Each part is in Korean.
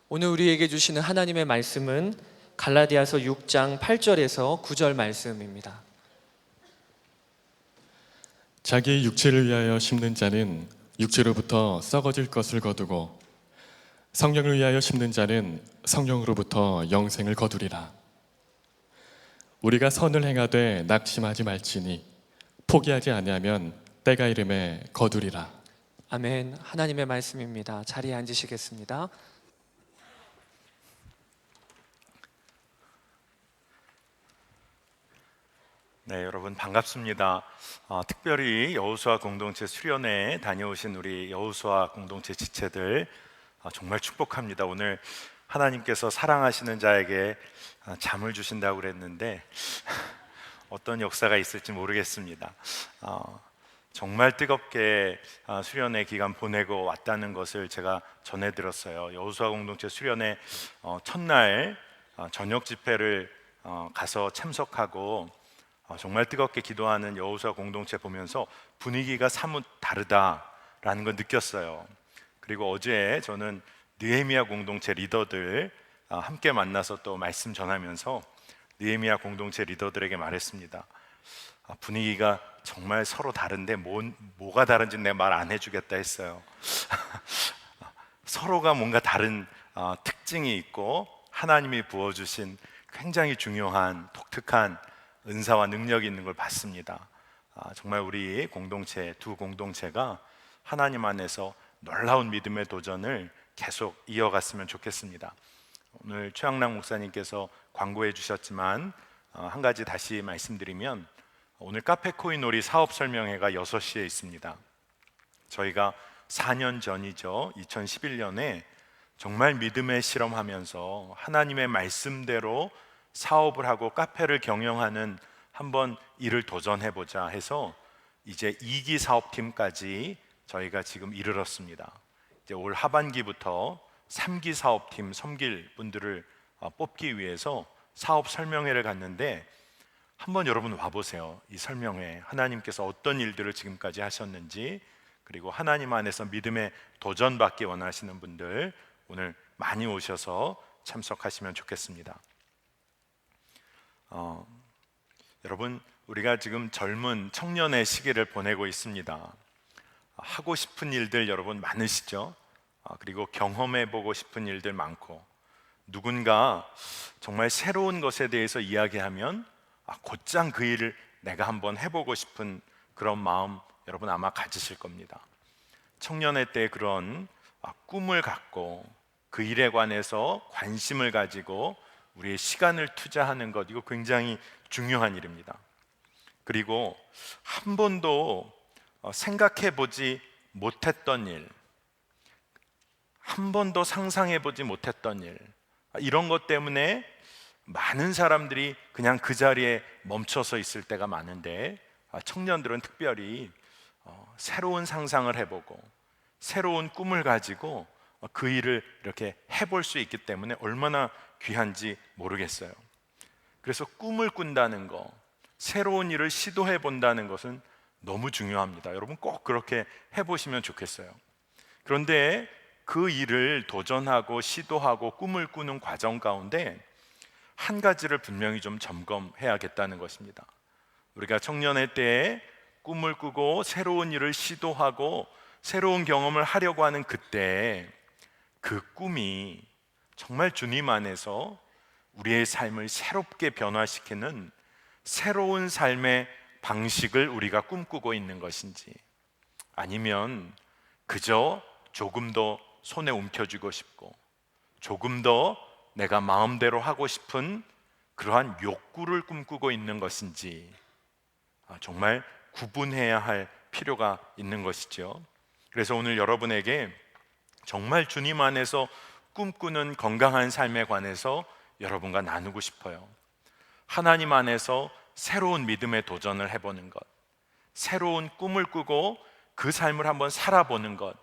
오늘 우리에게 주시는 하나님의 말씀은 갈라디아서 6장 8절에서 9절 말씀입니다. 자기 육체를 위하여 심는 자는 육체로부터 썩어질 것을 거두고 성령을 위하여 심는 자는 성령으로부터 영생을 거두리라. 우리가 선을 행하되 낙심하지 말지니 포기하지 아니하면 때가 이름에 거두리라. 아멘. 하나님의 말씀입니다. 자리에 앉으시겠습니다. 네, 여러분 반갑습니다. 특별히 여호수아 공동체 수련회에 다녀오신 우리 여호수아 공동체 지체들 정말 축복합니다. 오늘 하나님께서 사랑하시는 자에게 잠을 주신다고 그랬는데 어떤 역사가 있을지 모르겠습니다. 정말 뜨겁게 수련회 기간 보내고 왔다는 것을 제가 전해 들었어요. 여호수아 공동체 수련회 첫날 저녁 집회를 가서 참석하고 정말 뜨겁게 기도하는 여호수아 공동체 보면서 분위기가 사뭇 다르다라는 걸 느꼈어요. 그리고 어제 저는 느헤미야 공동체 리더들 함께 만나서 또 말씀 전하면서 느헤미야 공동체 리더들에게 말했습니다. 분위기가 정말 서로 다른데 뭐가 다른지 내가 말 안 해주겠다 했어요. 서로가 뭔가 다른 특징이 있고 하나님이 부어주신 굉장히 중요한 독특한 은사와 능력이 있는 걸 봤습니다. 정말 우리 공동체, 두 공동체가 하나님 안에서 놀라운 믿음의 도전을 계속 이어갔으면 좋겠습니다. 오늘 최양락 목사님께서 광고해 주셨지만 한 가지 다시 말씀드리면 오늘 카페코인놀이 사업 설명회가 6시에 있습니다. 저희가 4년 전이죠. 2011년에 정말 믿음의 실험하면서 하나님의 말씀대로 사업을 하고 카페를 경영하는 한번 일을 도전해보자 해서 이제 2기 사업팀까지 저희가 지금 이르렀습니다. 이제 올 하반기부터 3기 사업팀 섬길 분들을 뽑기 위해서 사업 설명회를 갔는데 한번 여러분 와보세요. 이 설명회 하나님께서 어떤 일들을 지금까지 하셨는지, 그리고 하나님 안에서 믿음의 도전받기 원하시는 분들 오늘 많이 오셔서 참석하시면 좋겠습니다. 여러분, 우리가 지금 젊은 청년의 시기를 보내고 있습니다. 하고 싶은 일들 여러분 많으시죠? 그리고 경험해보고 싶은 일들 많고, 누군가 정말 새로운 것에 대해서 이야기하면 곧장 그 일을 내가 한번 해보고 싶은 그런 마음 여러분 아마 가지실 겁니다. 청년의 때 그런 꿈을 갖고 그 일에 관해서 관심을 가지고 우리의 시간을 투자하는 것, 이거 굉장히 중요한 일입니다. 그리고 한 번도 생각해 보지 못했던 일, 한 번도 상상해 보지 못했던 일, 이런 것 때문에 많은 사람들이 그냥 그 자리에 멈춰서 있을 때가 많은데 청년들은 특별히 새로운 상상을 해보고 새로운 꿈을 가지고 그 일을 이렇게 해볼 수 있기 때문에 얼마나 귀한지 모르겠어요. 그래서 꿈을 꾼다는 거, 새로운 일을 시도해 본다는 것은 너무 중요합니다. 여러분 꼭 그렇게 해보시면 좋겠어요. 그런데 그 일을 도전하고 시도하고 꿈을 꾸는 과정 가운데 한 가지를 분명히 좀 점검해야겠다는 것입니다. 우리가 청년의 때에 꿈을 꾸고 새로운 일을 시도하고 새로운 경험을 하려고 하는 그때 그 꿈이 정말 주님 안에서 우리의 삶을 새롭게 변화시키는 새로운 삶의 방식을 우리가 꿈꾸고 있는 것인지, 아니면 그저 조금 더 손에 움켜쥐고 싶고 조금 더 내가 마음대로 하고 싶은 그러한 욕구를 꿈꾸고 있는 것인지 정말 구분해야 할 필요가 있는 것이죠. 그래서 오늘 여러분에게 정말 주님 안에서 꿈꾸는 건강한 삶에 관해서 여러분과 나누고 싶어요. 하나님 안에서 새로운 믿음의 도전을 해보는 것, 새로운 꿈을 꾸고 그 삶을 한번 살아보는 것,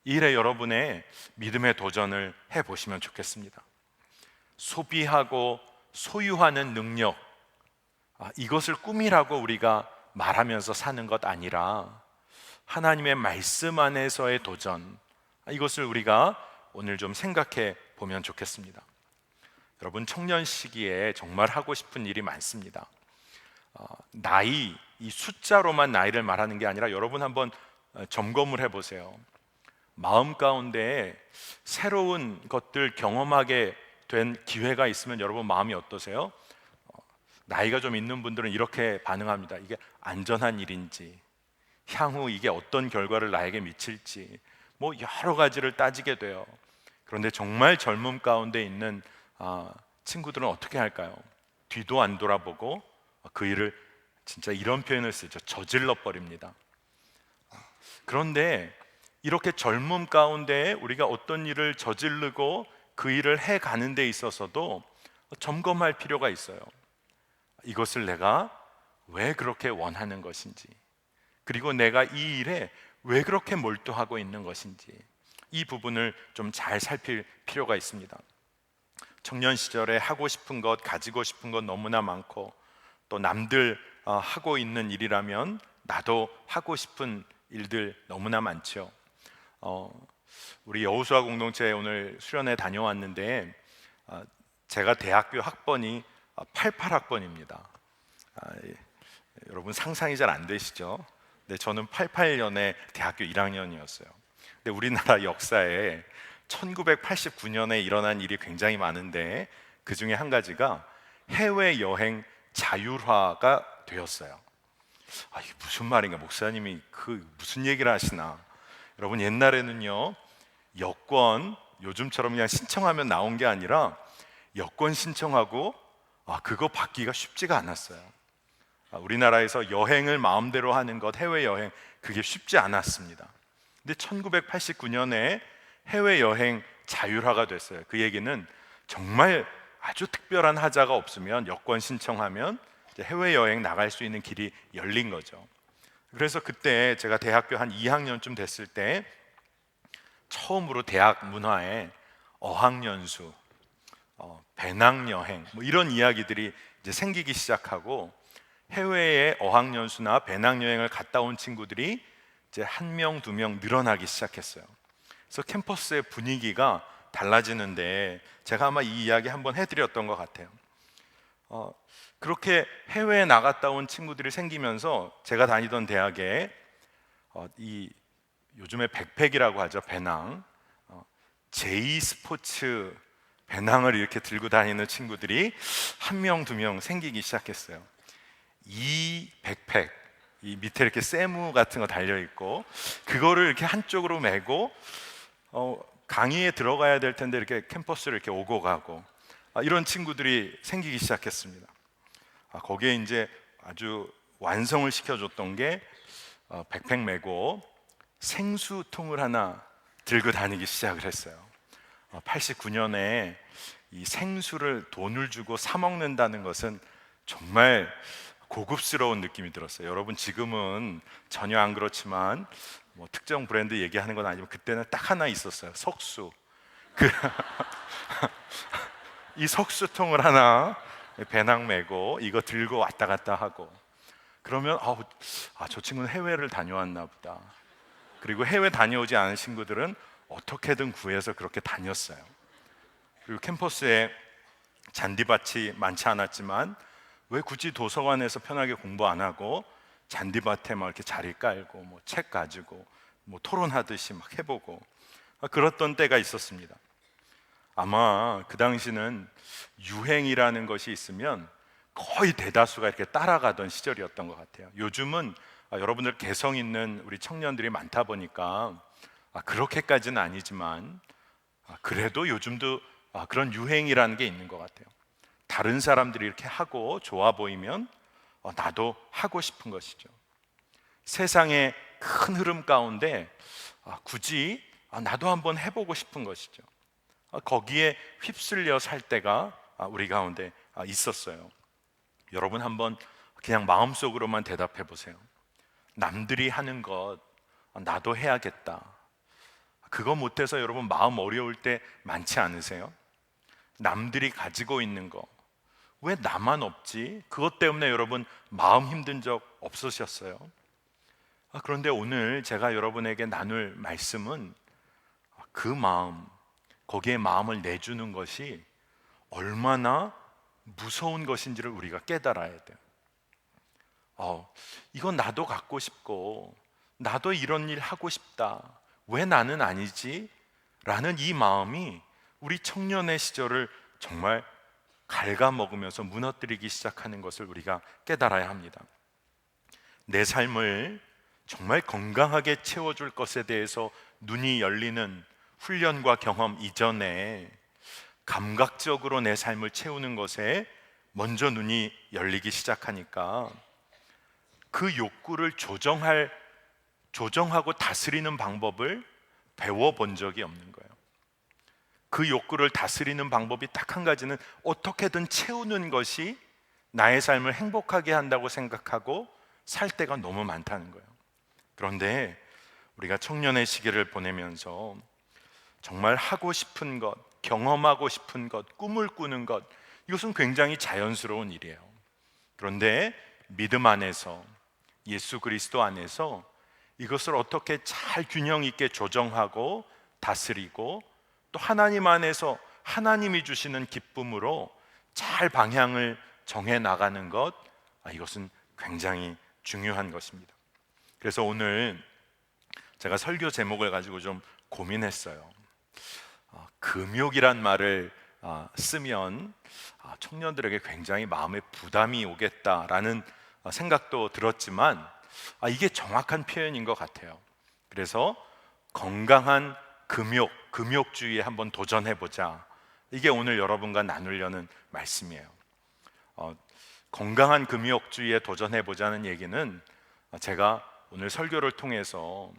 이래 여러분의 믿음의 도전을 해보시면 좋겠습니다. 소비하고 소유하는 능력, 이것을 꿈이라고 우리가 말하면서 사는 것 아니라 하나님의 말씀 안에서의 도전, 이것을 우리가 오늘 좀 생각해 보면 좋겠습니다. 여러분, 청년 시기에 정말 하고 싶은 일이 많습니다. 나이, 이 숫자로만 나이를 말하는 게 아니라 여러분 한번 점검을 해보세요. 마음 가운데 새로운 것들 경험하게 된 기회가 있으면 여러분 마음이 어떠세요? 나이가 좀 있는 분들은 이렇게 반응합니다. 이게 안전한 일인지, 향후 이게 어떤 결과를 나에게 미칠지, 뭐 여러 가지를 따지게 돼요. 그런데 정말 젊음 가운데 있는 친구들은 어떻게 할까요? 뒤도 안 돌아보고 그 일을, 진짜 이런 표현을 쓰죠. 저질러 버립니다. 그런데 이렇게 젊음 가운데 우리가 어떤 일을 저지르고 그 일을 해 가는 데 있어서도 점검할 필요가 있어요. 이것을 내가 왜 그렇게 원하는 것인지, 그리고 내가 이 일에 왜 그렇게 몰두하고 있는 것인지, 이 부분을 좀 잘 살필 필요가 있습니다. 청년 시절에 하고 싶은 것, 가지고 싶은 것 너무나 많고, 또 남들 하고 있는 일이라면 나도 하고 싶은 일들 너무나 많죠. 우리 여호수아 공동체에 오늘 수련회 다녀왔는데 제가 대학교 학번이 88학번입니다. 여러분 상상이 잘 안 되시죠? 네, 저는 88년에 대학교 1학년이었어요. 근데 우리나라 역사에 1989년에 일어난 일이 굉장히 많은데 그 중에 한 가지가 해외여행 자율화가 되었어요. 이게 무슨 말인가? 목사님이 무슨 얘기를 하시나? 여러분, 옛날에는요, 여권 요즘처럼 그냥 신청하면 나온 게 아니라 여권 신청하고 그거 받기가 쉽지가 않았어요. 우리나라에서 여행을 마음대로 하는 것, 해외여행, 그게 쉽지 않았습니다. 근데 1989년에 해외여행 자율화가 됐어요. 그 얘기는 정말 아주 특별한 하자가 없으면 여권 신청하면 이제 해외여행 나갈 수 있는 길이 열린 거죠. 그래서 그때 제가 대학교 한 2학년쯤 됐을 때 처음으로 대학 문화에 어학연수, 배낭여행 뭐 이런 이야기들이 이제 생기기 시작하고, 해외에 어학연수나 배낭여행을 갔다 온 친구들이 이제 1명, 2명 늘어나기 시작했어요. 그래서 캠퍼스의 분위기가 달라지는데 제가 아마 이 이야기 한번 해드렸던 것 같아요. 그렇게 해외에 나갔다 온 친구들이 생기면서 제가 다니던 대학에 이 요즘에 백팩이라고 하죠, 배낭, 제이 스포츠 배낭을 이렇게 들고 다니는 친구들이 1명, 2명 생기기 시작했어요. 이 백팩, 이 밑에 이렇게 세무 같은 거 달려 있고 그거를 이렇게 한쪽으로 메고 강의에 들어가야 될 텐데 이렇게 캠퍼스를 이렇게 오고 가고 이런 친구들이 생기기 시작했습니다. 거기에 이제 아주 완성을 시켜줬던 게 백팩 메고 생수통을 하나 들고 다니기 시작을 했어요. 89년에 이 생수를 돈을 주고 사 먹는다는 것은 정말 고급스러운 느낌이 들었어요. 여러분, 지금은 전혀 안 그렇지만 뭐 특정 브랜드 얘기하는 건 아니지만 그때는 딱 하나 있었어요. 석수. 이 석수통을 하나 배낭 메고 이거 들고 왔다 갔다 하고, 그러면 저 친구는 해외를 다녀왔나 보다. 그리고 해외 다녀오지 않은 친구들은 어떻게든 구해서 그렇게 다녔어요. 그리고 캠퍼스에 잔디밭이 많지 않았지만 왜 굳이 도서관에서 편하게 공부 안 하고 잔디밭에 막 이렇게 자리 깔고 뭐 책 가지고 뭐 토론하듯이 막 해보고 그랬던 때가 있었습니다. 아마 그 당시는 유행이라는 것이 있으면 거의 대다수가 이렇게 따라가던 시절이었던 것 같아요. 요즘은 여러분들 개성 있는 우리 청년들이 많다 보니까 그렇게까지는 아니지만 그래도 요즘도 그런 유행이라는 게 있는 것 같아요. 다른 사람들이 이렇게 하고 좋아 보이면 나도 하고 싶은 것이죠. 세상의 큰 흐름 가운데 굳이 나도 한번 해보고 싶은 것이죠. 거기에 휩쓸려 살 때가 우리 가운데 있었어요. 여러분 한번 그냥 마음속으로만 대답해 보세요. 남들이 하는 것 나도 해야겠다. 그거 못해서 여러분 마음 어려울 때 많지 않으세요? 남들이 가지고 있는 거 왜 나만 없지? 그것 때문에 여러분 마음 힘든 적 없으셨어요? 그런데 오늘 제가 여러분에게 나눌 말씀은 그 마음, 거기에 마음을 내주는 것이 얼마나 무서운 것인지를 우리가 깨달아야 돼요. 이건 나도 갖고 싶고 나도 이런 일 하고 싶다. 왜 나는 아니지? 라는 이 마음이 우리 청년의 시절을 정말 갉아먹으면서 무너뜨리기 시작하는 것을 우리가 깨달아야 합니다. 내 삶을 정말 건강하게 채워줄 것에 대해서 눈이 열리는 훈련과 경험 이전에 감각적으로 내 삶을 채우는 것에 먼저 눈이 열리기 시작하니까 그 욕구를 조정하고 다스리는 방법을 배워본 적이 없는 거예요. 그 욕구를 다스리는 방법이 딱 한 가지는 어떻게든 채우는 것이 나의 삶을 행복하게 한다고 생각하고 살 때가 너무 많다는 거예요. 그런데 우리가 청년의 시기를 보내면서 정말 하고 싶은 것, 경험하고 싶은 것, 꿈을 꾸는 것, 이것은 굉장히 자연스러운 일이에요. 그런데 믿음 안에서, 예수 그리스도 안에서 이것을 어떻게 잘 균형 있게 조정하고 다스리고 또 하나님 안에서 하나님이 주시는 기쁨으로 잘 방향을 정해 나가는 것, 이것은 굉장히 중요한 것입니다. 그래서 오늘 제가 설교 제목을 가지고 좀 고민했어요. 금욕이란 말을 쓰면 청년들에게 굉장히 마음에 부담이 오겠다라는 생각도 들었지만 이게 정확한 표현인 것 같아요. 그래서 건강한 금욕주의에 한번 도전해보자. 이게 오늘 여러분과 나누려는 말씀이에요. 건강한 금욕주의에 도전해보자는 얘기는 제가 오늘 설교를 통해서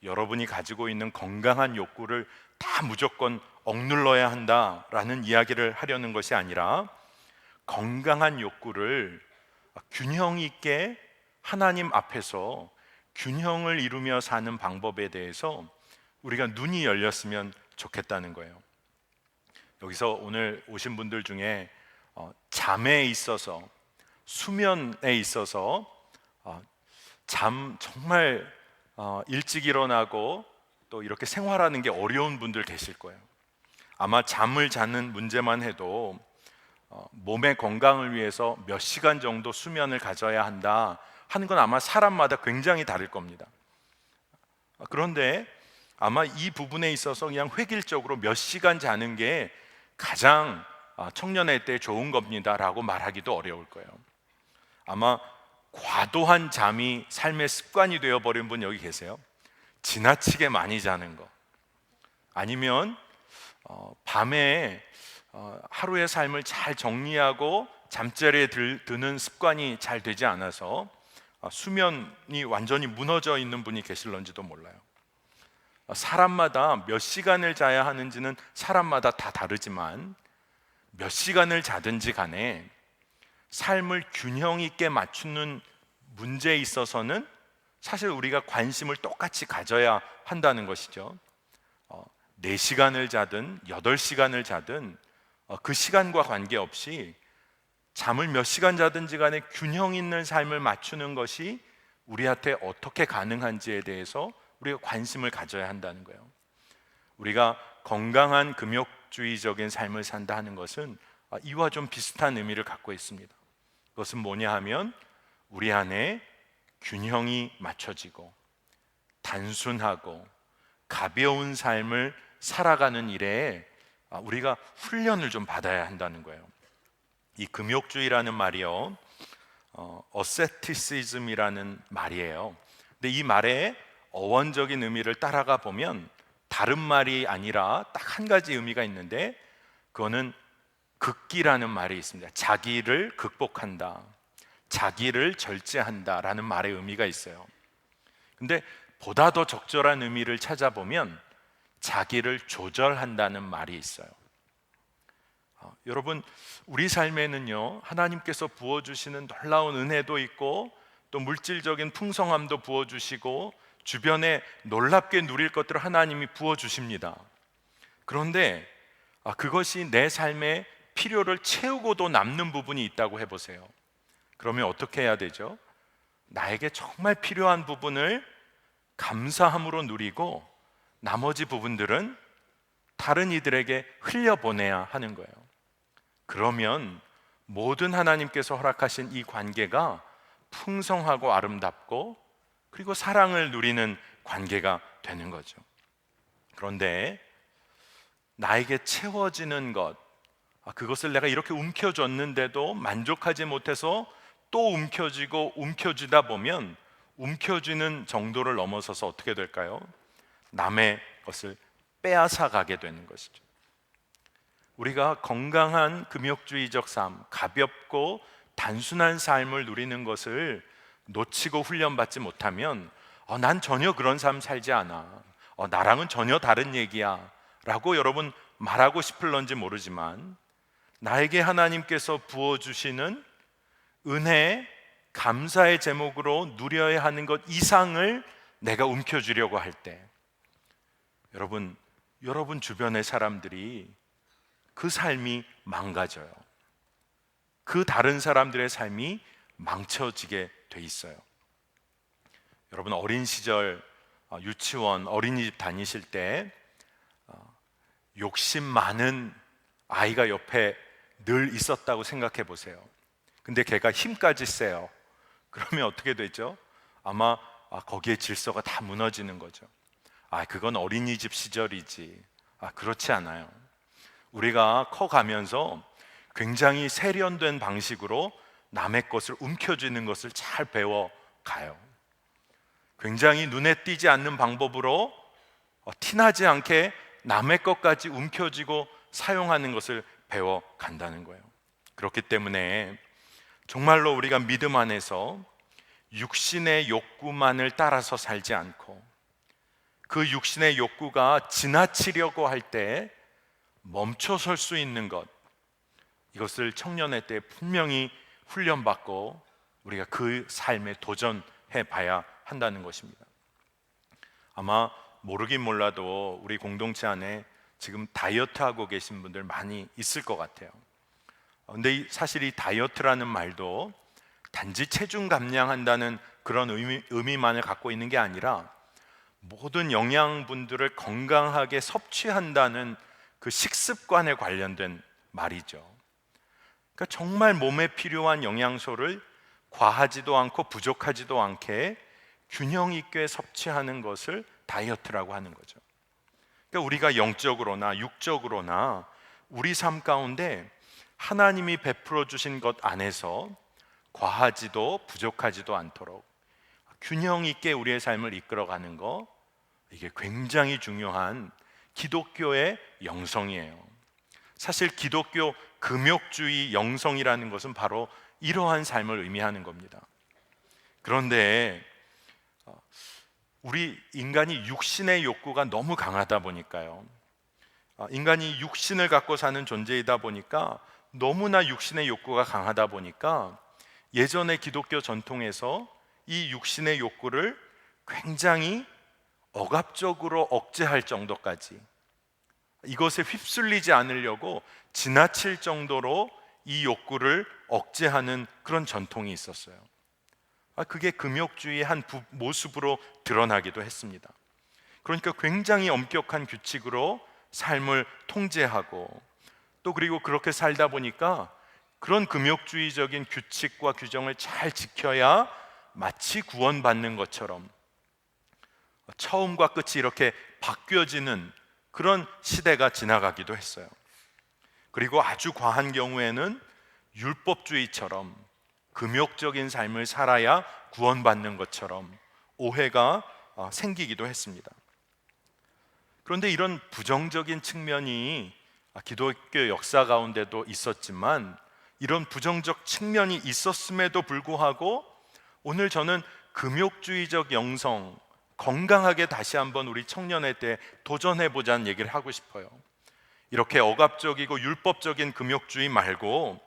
여러분이 가지고 있는 건강한 욕구를 다 무조건 억눌러야 한다라는 이야기를 하려는 것이 아니라 건강한 욕구를 균형 있게 하나님 앞에서 균형을 이루며 사는 방법에 대해서 우리가 눈이 열렸으면 좋겠다는 거예요. 여기서 오늘 오신 분들 중에 잠에 있어서, 수면에 있어서 잠 정말 일찍 일어나고 또 이렇게 생활하는 게 어려운 분들 계실 거예요. 아마 잠을 자는 문제만 해도 몸의 건강을 위해서 몇 시간 정도 수면을 가져야 한다 하는 건 아마 사람마다 굉장히 다를 겁니다. 그런데 아마 이 부분에 있어서 그냥 획일적으로 몇 시간 자는 게 가장 청년의 때 좋은 겁니다 라고 말하기도 어려울 거예요. 아마 과도한 잠이 삶의 습관이 되어버린 분 여기 계세요? 지나치게 많이 자는 거, 아니면 밤에 하루의 삶을 잘 정리하고 잠자리에 드는 습관이 잘 되지 않아서 수면이 완전히 무너져 있는 분이 계실런지도 몰라요. 사람마다 몇 시간을 자야 하는지는 사람마다 다 다르지만 몇 시간을 자든지 간에 삶을 균형 있게 맞추는 문제에 있어서는 사실 우리가 관심을 똑같이 가져야 한다는 것이죠. 4시간을 자든 8시간을 자든 그 시간과 관계없이 잠을 몇 시간 자든지 간에 균형 있는 삶을 맞추는 것이 우리한테 어떻게 가능한지에 대해서 우리가 관심을 가져야 한다는 거예요. 우리가 건강한 금욕주의적인 삶을 산다 하는 것은 이와 좀 비슷한 의미를 갖고 있습니다. 그것은 뭐냐 하면 우리 안에 균형이 맞춰지고 단순하고 가벼운 삶을 살아가는 일에 우리가 훈련을 좀 받아야 한다는 거예요. 이 금욕주의라는 말이요, 어세티시즘이라는 말이에요. 근데 이 말의 어원적인 의미를 따라가 보면 다른 말이 아니라 딱 한 가지 의미가 있는데 그거는 극기라는 말이 있습니다. 자기를 극복한다, 자기를 절제한다 라는 말의 의미가 있어요. 근데 보다 더 적절한 의미를 찾아보면 자기를 조절한다는 말이 있어요. 여러분, 우리 삶에는요, 하나님께서 부어주시는 놀라운 은혜도 있고 또 물질적인 풍성함도 부어주시고 주변에 놀랍게 누릴 것들을 하나님이 부어주십니다. 그런데 그것이 내 삶의 필요를 채우고도 남는 부분이 있다고 해보세요. 그러면 어떻게 해야 되죠? 나에게 정말 필요한 부분을 감사함으로 누리고 나머지 부분들은 다른 이들에게 흘려보내야 하는 거예요. 그러면 모든 하나님께서 허락하신 이 관계가 풍성하고 아름답고 그리고 사랑을 누리는 관계가 되는 거죠. 그런데 나에게 채워지는 것, 그것을 내가 이렇게 움켜줬는데도 만족하지 못해서 또 움켜쥐다 보면 움켜쥐는 정도를 넘어서서 어떻게 될까요? 남의 것을 빼앗아 가게 되는 것이죠. 우리가 건강한 금욕주의적 삶, 가볍고 단순한 삶을 누리는 것을 놓치고 훈련받지 못하면 난 전혀 그런 삶 살지 않아, 나랑은 전혀 다른 얘기야 라고 여러분 말하고 싶을런지 모르지만, 나에게 하나님께서 부어주시는 은혜, 감사의 제목으로 누려야 하는 것 이상을 내가 움켜쥐려고 할 때, 여러분 주변의 사람들이 그 삶이 망가져요. 그 다른 사람들의 삶이 망쳐지게 돼 있어요. 여러분 어린 시절 유치원, 어린이집 다니실 때 욕심 많은 아이가 옆에 늘 있었다고 생각해 보세요. 근데 걔가 힘까지 세요. 그러면 어떻게 되죠? 아마 거기에 질서가 다 무너지는 거죠. 그건 어린이집 시절이지. 그렇지 않아요. 우리가 커가면서 굉장히 세련된 방식으로 남의 것을 움켜쥐는 것을 잘 배워가요. 굉장히 눈에 띄지 않는 방법으로 티나지 않게 남의 것까지 움켜쥐고 사용하는 것을 배워간다는 거예요. 그렇기 때문에 정말로 우리가 믿음 안에서 육신의 욕구만을 따라서 살지 않고 그 육신의 욕구가 지나치려고 할 때 멈춰설 수 있는 것, 이것을 청년의 때 분명히 훈련받고 우리가 그 삶에 도전해 봐야 한다는 것입니다. 아마 모르긴 몰라도 우리 공동체 안에 지금 다이어트 하고 계신 분들 많이 있을 것 같아요. 근데 사실 이 다이어트라는 말도 단지 체중 감량한다는 그런 의미만을 갖고 있는 게 아니라 모든 영양분들을 건강하게 섭취한다는 그 식습관에 관련된 말이죠. 그러니까 정말 몸에 필요한 영양소를 과하지도 않고 부족하지도 않게 균형 있게 섭취하는 것을 다이어트라고 하는 거죠. 그러니까 우리가 영적으로나 육적으로나 우리 삶 가운데 하나님이 베풀어 주신 것 안에서 과하지도 부족하지도 않도록 균형 있게 우리의 삶을 이끌어가는 거, 이게 굉장히 중요한 기독교의 영성이에요. 사실 기독교 금욕주의 영성이라는 것은 바로 이러한 삶을 의미하는 겁니다. 그런데 우리 인간이 육신의 욕구가 너무 강하다 보니까요, 인간이 육신을 갖고 사는 존재이다 보니까 너무나 육신의 욕구가 강하다 보니까 예전의 기독교 전통에서 이 육신의 욕구를 굉장히 억압적으로 억제할 정도까지, 이것에 휩쓸리지 않으려고 지나칠 정도로 이 욕구를 억제하는 그런 전통이 있었어요. 그게 금욕주의의 한 모습으로 드러나기도 했습니다. 그러니까 굉장히 엄격한 규칙으로 삶을 통제하고, 또 그리고 그렇게 살다 보니까 그런 금욕주의적인 규칙과 규정을 잘 지켜야 마치 구원받는 것처럼 처음과 끝이 이렇게 바뀌어지는 그런 시대가 지나가기도 했어요. 그리고 아주 과한 경우에는 율법주의처럼 금욕적인 삶을 살아야 구원받는 것처럼 오해가 생기기도 했습니다. 그런데 이런 부정적인 측면이 기독교 역사 가운데도 있었지만, 이런 부정적 측면이 있었음에도 불구하고 오늘 저는 금욕주의적 영성, 건강하게 다시 한번 우리 청년의 때 도전해보자는 얘기를 하고 싶어요. 이렇게 억압적이고 율법적인 금욕주의 말고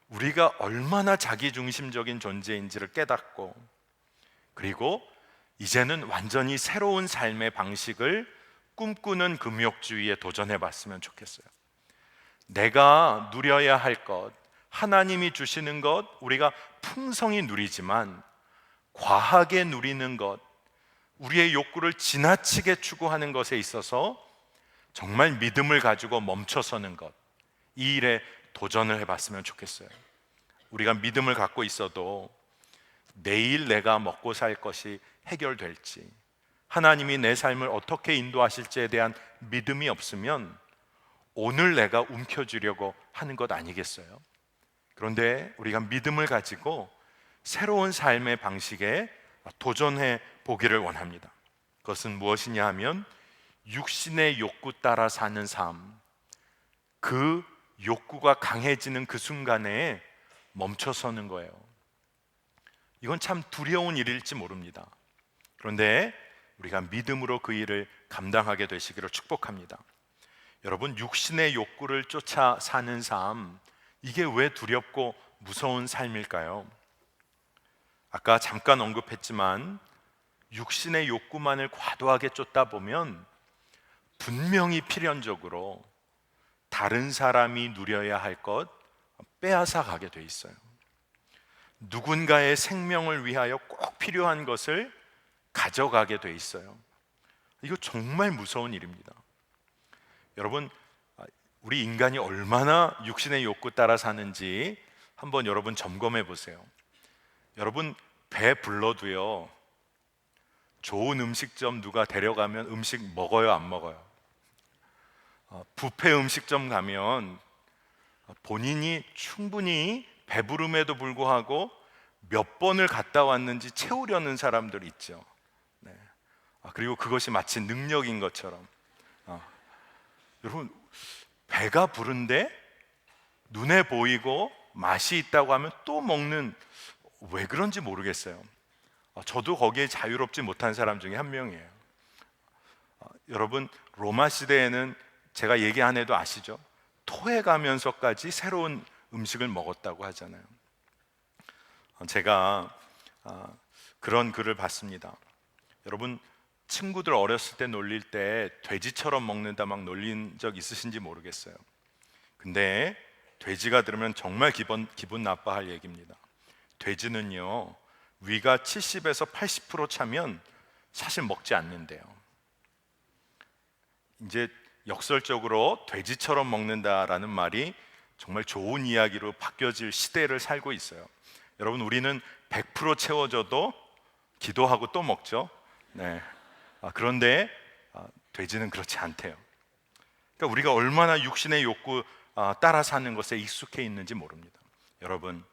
우리가 얼마나 자기중심적인 존재인지를 깨닫고, 그리고 이제는 완전히 새로운 삶의 방식을 꿈꾸는 금욕주의에 도전해봤으면 좋겠어요. 내가 누려야 할 것, 하나님이 주시는 것, 우리가 풍성히 누리지만 과하게 누리는 것, 우리의 욕구를 지나치게 추구하는 것에 있어서 정말 믿음을 가지고 멈춰서는 것, 이 일에 도전을 해봤으면 좋겠어요. 우리가 믿음을 갖고 있어도 내일 내가 먹고 살 것이 해결될지, 하나님이 내 삶을 어떻게 인도하실지에 대한 믿음이 없으면 오늘 내가 움켜쥐려고 하는 것 아니겠어요? 그런데 우리가 믿음을 가지고 새로운 삶의 방식에 도전해 보기를 원합니다. 그것은 무엇이냐 하면 육신의 욕구 따라 사는 삶, 그 욕구가 강해지는 그 순간에 멈춰서는 거예요. 이건 참 두려운 일일지 모릅니다. 그런데 우리가 믿음으로 그 일을 감당하게 되시기를 축복합니다. 여러분, 육신의 욕구를 쫓아 사는 삶, 이게 왜 두렵고 무서운 삶일까요? 아까 잠깐 언급했지만 육신의 욕구만을 과도하게 쫓다 보면 분명히 필연적으로 다른 사람이 누려야 할 것 빼앗아 가게 돼 있어요. 누군가의 생명을 위하여 꼭 필요한 것을 가져가게 돼 있어요. 이거 정말 무서운 일입니다. 여러분, 우리 인간이 얼마나 육신의 욕구 따라 사는지 한번 여러분 점검해 보세요. 여러분, 배 불러도요, 좋은 음식점 누가 데려가면 음식 먹어요, 안 먹어요? 뷔페 음식점 가면 본인이 충분히 배부름에도 불구하고 몇 번을 갔다 왔는지 채우려는 사람들 있죠. 네. 그리고 그것이 마치 능력인 것처럼. 여러분, 배가 부른데 눈에 보이고 맛이 있다고 하면 또 먹는, 왜 그런지 모르겠어요. 저도 거기에 자유롭지 못한 사람 중에 한 명이에요. 여러분, 로마 시대에는 제가 얘기 안 해도 아시죠? 토해 가면서까지 새로운 음식을 먹었다고 하잖아요. 제가 그런 글을 봤습니다. 여러분, 친구들 어렸을 때 놀릴 때 돼지처럼 먹는다 막 놀린 적 있으신지 모르겠어요. 근데 돼지가 들으면 정말 기분 나빠할 얘기입니다. 돼지는요, 위가 70에서 80% 차면 사실 먹지 않는데요. 이제 역설적으로 돼지처럼 먹는다라는 말이 정말 좋은 이야기로 바뀌어질 시대를 살고 있어요. 여러분, 우리는 100% 채워져도 기도하고 또 먹죠. 네. 그런데 돼지는 그렇지 않대요. 그러니까 우리가 얼마나 육신의 욕구 따라 사는 것에 익숙해 있는지 모릅니다. 여러분,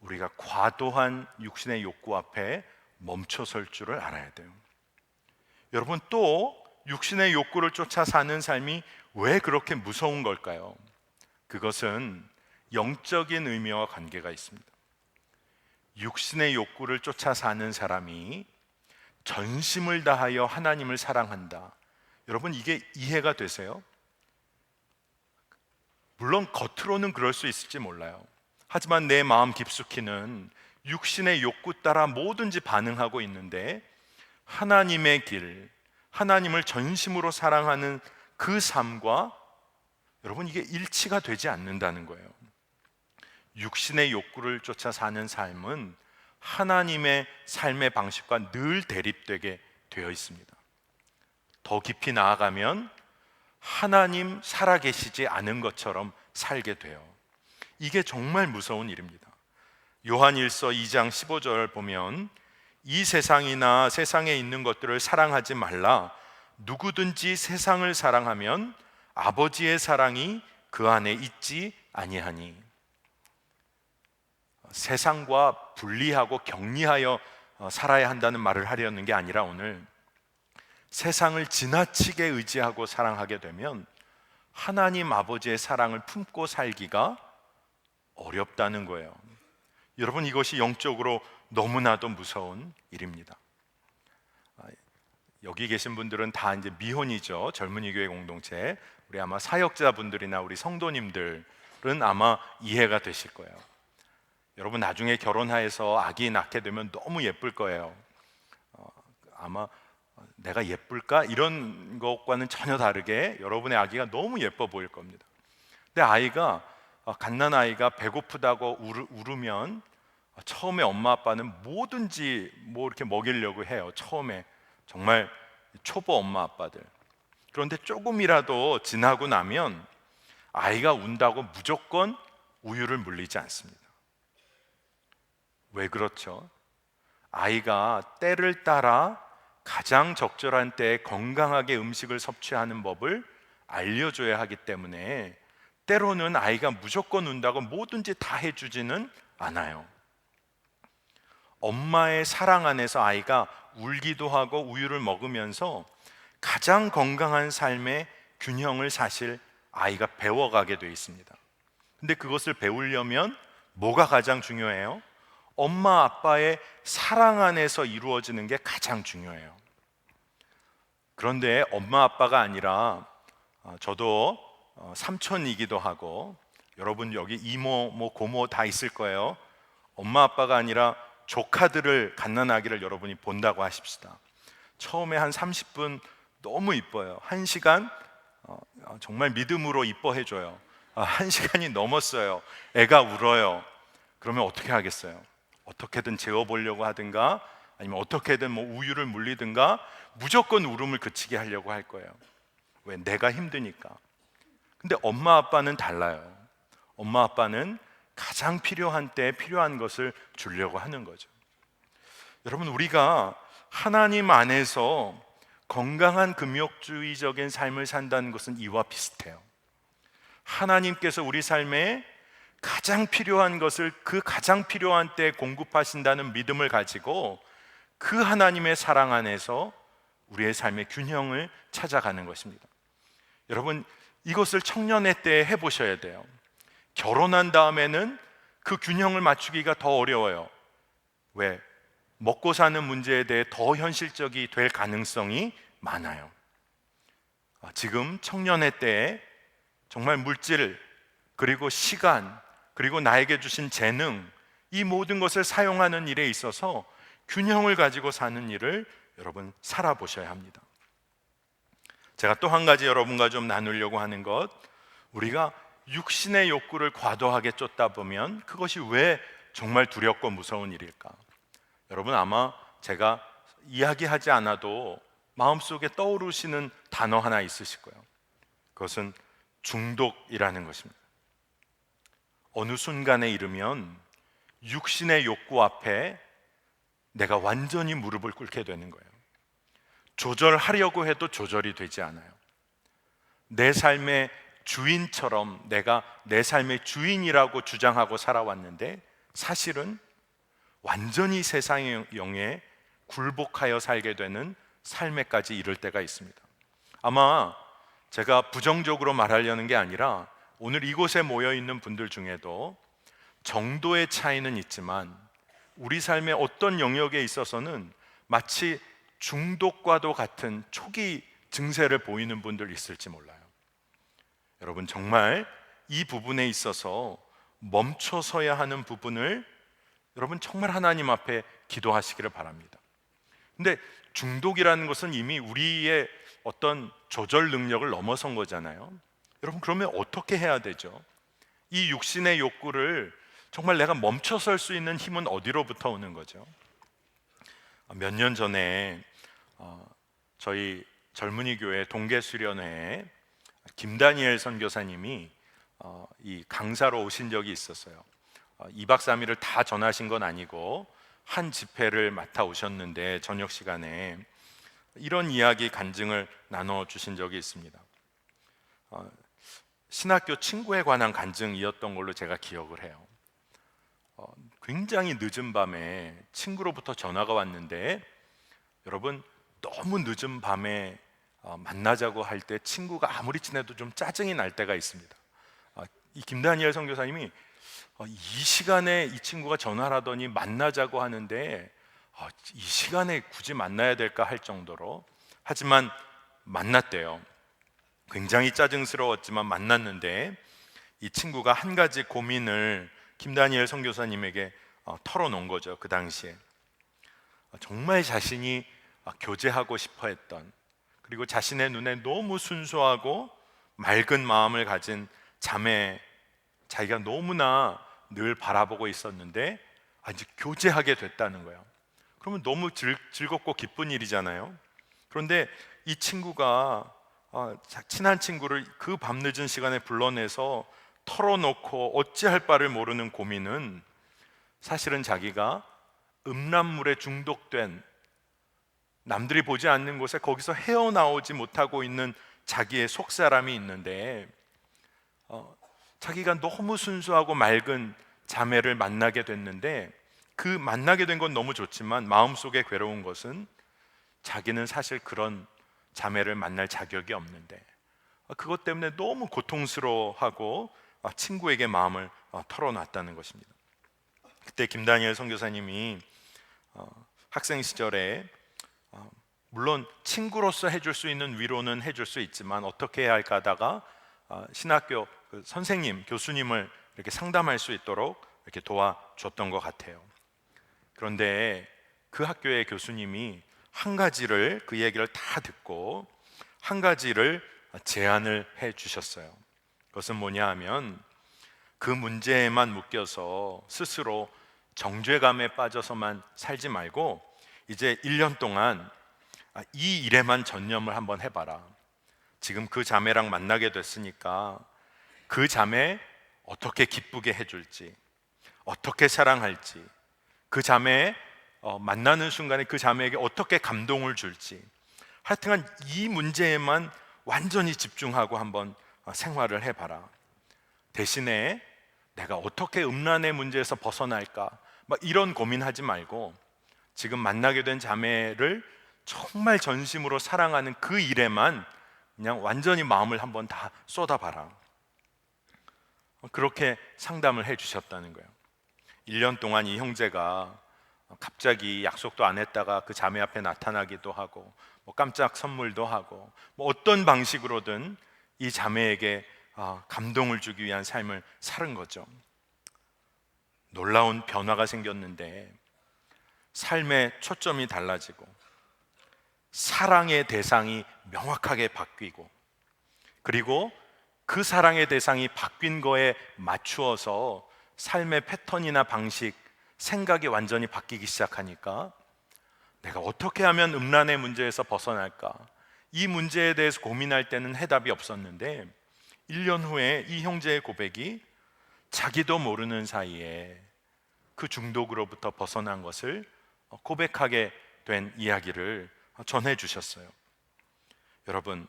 우리가 과도한 육신의 욕구 앞에 멈춰설 줄을 알아야 돼요. 여러분, 또 육신의 욕구를 쫓아 사는 삶이 왜 그렇게 무서운 걸까요? 그것은 영적인 의미와 관계가 있습니다. 육신의 욕구를 쫓아 사는 사람이 전심을 다하여 하나님을 사랑한다. 여러분, 이게 이해가 되세요? 물론 겉으로는 그럴 수 있을지 몰라요. 하지만 내 마음 깊숙이는 육신의 욕구 따라 뭐든지 반응하고 있는데, 하나님의 길, 하나님을 전심으로 사랑하는 그 삶과 여러분, 이게 일치가 되지 않는다는 거예요. 육신의 욕구를 쫓아 사는 삶은 하나님의 삶의 방식과 늘 대립되게 되어 있습니다. 더 깊이 나아가면 하나님 살아계시지 않은 것처럼 살게 돼요. 이게 정말 무서운 일입니다. 요한일서 2장 15절 보면, 이 세상이나 세상에 있는 것들을 사랑하지 말라. 누구든지 세상을 사랑하면 아버지의 사랑이 그 안에 있지 아니하니. 세상과 분리하고 격리하여 살아야 한다는 말을 하려는 게 아니라, 오늘 세상을 지나치게 의지하고 사랑하게 되면 하나님 아버지의 사랑을 품고 살기가 어렵다는 거예요. 여러분, 이것이 영적으로 너무나도 무서운 일입니다. 여기 계신 분들은 다 이제 미혼이죠. 젊은이 교회 공동체. 우리 아마 사역자분들이나 우리 성도님들은 아마 이해가 되실 거예요. 여러분, 나중에 결혼해서 아기 낳게 되면 너무 예쁠 거예요. 아마 내가 예쁠까? 이런 것과는 전혀 다르게 여러분의 아기가 너무 예뻐 보일 겁니다. 근데 아이가, 갓난아이가 배고프다고 울으면 처음에 엄마 아빠는 뭐든지 뭐 이렇게 먹이려고 해요. 처음에 정말 초보 엄마 아빠들. 그런데 조금이라도 지나고 나면 아이가 운다고 무조건 우유를 물리지 않습니다. 왜 그렇죠? 아이가 때를 따라 가장 적절한 때에 건강하게 음식을 섭취하는 법을 알려줘야 하기 때문에 때로는 아이가 무조건 운다고 뭐든지 다 해주지는 않아요. 엄마의 사랑 안에서 아이가 울기도 하고 우유를 먹으면서 가장 건강한 삶의 균형을 사실 아이가 배워가게 돼 있습니다. 근데 그것을 배우려면 뭐가 가장 중요해요? 엄마 아빠의 사랑 안에서 이루어지는 게 가장 중요해요. 그런데 엄마 아빠가 아니라 저도 삼촌이기도 하고, 여러분 여기 이모 고모 다 있을 거예요. 엄마 아빠가 아니라 조카들을 갓난아기를 여러분이 본다고 하십시다. 처음에 한 30분 너무 이뻐요. 1시간 정말 믿음으로 이뻐해줘요. 1시간이 넘었어요. 애가 울어요. 그러면 어떻게 하겠어요? 어떻게든 재워보려고 하든가, 아니면 어떻게든 우유를 물리든가, 무조건 울음을 그치게 하려고 할 거예요. 왜? 내가 힘드니까. 근데 엄마 아빠는 달라요. 엄마 아빠는 가장 필요한 때에 필요한 것을 주려고 하는 거죠. 여러분, 우리가 하나님 안에서 건강한 금욕주의적인 삶을 산다는 것은 이와 비슷해요. 하나님께서 우리 삶에 가장 필요한 것을 그 가장 필요한 때에 공급하신다는 믿음을 가지고 그 하나님의 사랑 안에서 우리의 삶의 균형을 찾아가는 것입니다. 여러분, 이것을 청년의 때에 해보셔야 돼요. 결혼한 다음에는 그 균형을 맞추기가 더 어려워요. 왜? 먹고 사는 문제에 대해 더 현실적이 될 가능성이 많아요. 지금 청년의 때에 정말 물질, 그리고 시간, 그리고 나에게 주신 재능, 이 모든 것을 사용하는 일에 있어서 균형을 가지고 사는 일을 여러분 살아보셔야 합니다. 제가 또 한 가지 여러분과 좀 나누려고 하는 것, 우리가 육신의 욕구를 과도하게 쫓다 보면 그것이 왜 정말 두렵고 무서운 일일까? 여러분, 아마 제가 이야기하지 않아도 마음속에 떠오르시는 단어 하나 있으실 거예요. 그것은 중독이라는 것입니다. 어느 순간에 이르면 육신의 욕구 앞에 내가 완전히 무릎을 꿇게 되는 거예요. 조절하려고 해도 조절이 되지 않아요. 내 삶의 주인처럼 내가 내 삶의 주인이라고 주장하고 살아왔는데 사실은 완전히 세상의 영에 굴복하여 살게 되는 삶에까지 이를 때가 있습니다. 아마 제가 부정적으로 말하려는 게 아니라 오늘 이곳에 모여 있는 분들 중에도 정도의 차이는 있지만 우리 삶의 어떤 영역에 있어서는 마치 중독과도 같은 초기 증세를 보이는 분들 있을지 몰라요. 여러분, 정말 이 부분에 있어서 멈춰서야 하는 부분을 여러분 정말 하나님 앞에 기도하시기를 바랍니다. 근데 중독이라는 것은 이미 우리의 어떤 조절 능력을 넘어선 거잖아요. 여러분, 그러면 어떻게 해야 되죠? 이 육신의 욕구를 정말 내가 멈춰설 수 있는 힘은 어디로부터 오는 거죠? 몇 년 전에 저희 젊은이 교회 동계수련회에 김다니엘 선교사님이 이 강사로 오신 적이 있었어요. 2박 3일을 다 전하신 건 아니고 한 집회를 맡아 오셨는데 저녁 시간에 이런 이야기 간증을 나눠 주신 적이 있습니다. 신학교 친구에 관한 간증이었던 걸로 제가 기억을 해요. 굉장히 늦은 밤에 친구로부터 전화가 왔는데, 여러분, 너무 늦은 밤에 만나자고 할 때 친구가 아무리 친해도 좀 짜증이 날 때가 있습니다. 이 김다니엘 선교사님이 이 시간에 이 친구가 전화를 하더니 만나자고 하는데 이 시간에 굳이 만나야 될까 할 정도로, 하지만 만났대요. 굉장히 짜증스러웠지만 만났는데 이 친구가 한 가지 고민을 김다니엘 선교사님에게 털어놓은 거죠. 그 당시에 정말 자신이 교제하고 싶어 했던, 그리고 자신의 눈에 너무 순수하고 맑은 마음을 가진 자매, 자기가 너무나 늘 바라보고 있었는데 이제 교제하게 됐다는 거예요. 그러면 너무 즐겁고 기쁜 일이잖아요. 그런데 이 친구가 친한 친구를 그 밤늦은 시간에 불러내서 털어놓고 어찌할 바를 모르는 고민은 사실은 자기가 음란물에 중독된, 남들이 보지 않는 곳에 거기서 헤어나오지 못하고 있는 자기의 속사람이 있는데, 자기가 너무 순수하고 맑은 자매를 만나게 됐는데, 그 만나게 된 건 너무 좋지만 마음속에 괴로운 것은 자기는 사실 그런 자매를 만날 자격이 없는데, 그것 때문에 너무 고통스러워하고 친구에게 마음을 털어놨다는 것입니다. 그때 김다니엘 선교사님이 학생 시절에 물론 친구로서 해줄 수 있는 위로는 해줄 수 있지만 어떻게 해야 할까 하다가 신학교 선생님, 교수님을 이렇게 상담할 수 있도록 이렇게 도와줬던 것 같아요. 그런데 그 학교의 교수님이 한 가지를, 그 얘기를 다 듣고 한 가지를 제안을 해 주셨어요. 그것은 뭐냐 하면, 그 문제에만 묶여서 스스로 정죄감에 빠져서만 살지 말고 이제 1년 동안 이 일에만 전념을 한번 해봐라. 지금 그 자매랑 만나게 됐으니까 그 자매 어떻게 기쁘게 해줄지, 어떻게 사랑할지, 그 자매 만나는 순간에 그 자매에게 어떻게 감동을 줄지, 하여튼간 이 문제에만 완전히 집중하고 한번 생활을 해봐라. 대신에 내가 어떻게 음란의 문제에서 벗어날까 막 이런 고민하지 말고 지금 만나게 된 자매를 정말 전심으로 사랑하는 그 일에만 그냥 완전히 마음을 한번 다 쏟아봐라. 그렇게 상담을 해 주셨다는 거예요. 1년 동안 이 형제가 갑자기 약속도 안 했다가 그 자매 앞에 나타나기도 하고, 뭐 깜짝 선물도 하고, 뭐 어떤 방식으로든 이 자매에게 감동을 주기 위한 삶을 살은 거죠. 놀라운 변화가 생겼는데 삶의 초점이 달라지고 사랑의 대상이 명확하게 바뀌고, 그리고 그 사랑의 대상이 바뀐 거에 맞추어서 삶의 패턴이나 방식, 생각이 완전히 바뀌기 시작하니까 내가 어떻게 하면 음란의 문제에서 벗어날까, 이 문제에 대해서 고민할 때는 해답이 없었는데 1년 후에 이 형제의 고백이 자기도 모르는 사이에 그 중독으로부터 벗어난 것을 고백하게 된 이야기를 전해 주셨어요. 여러분,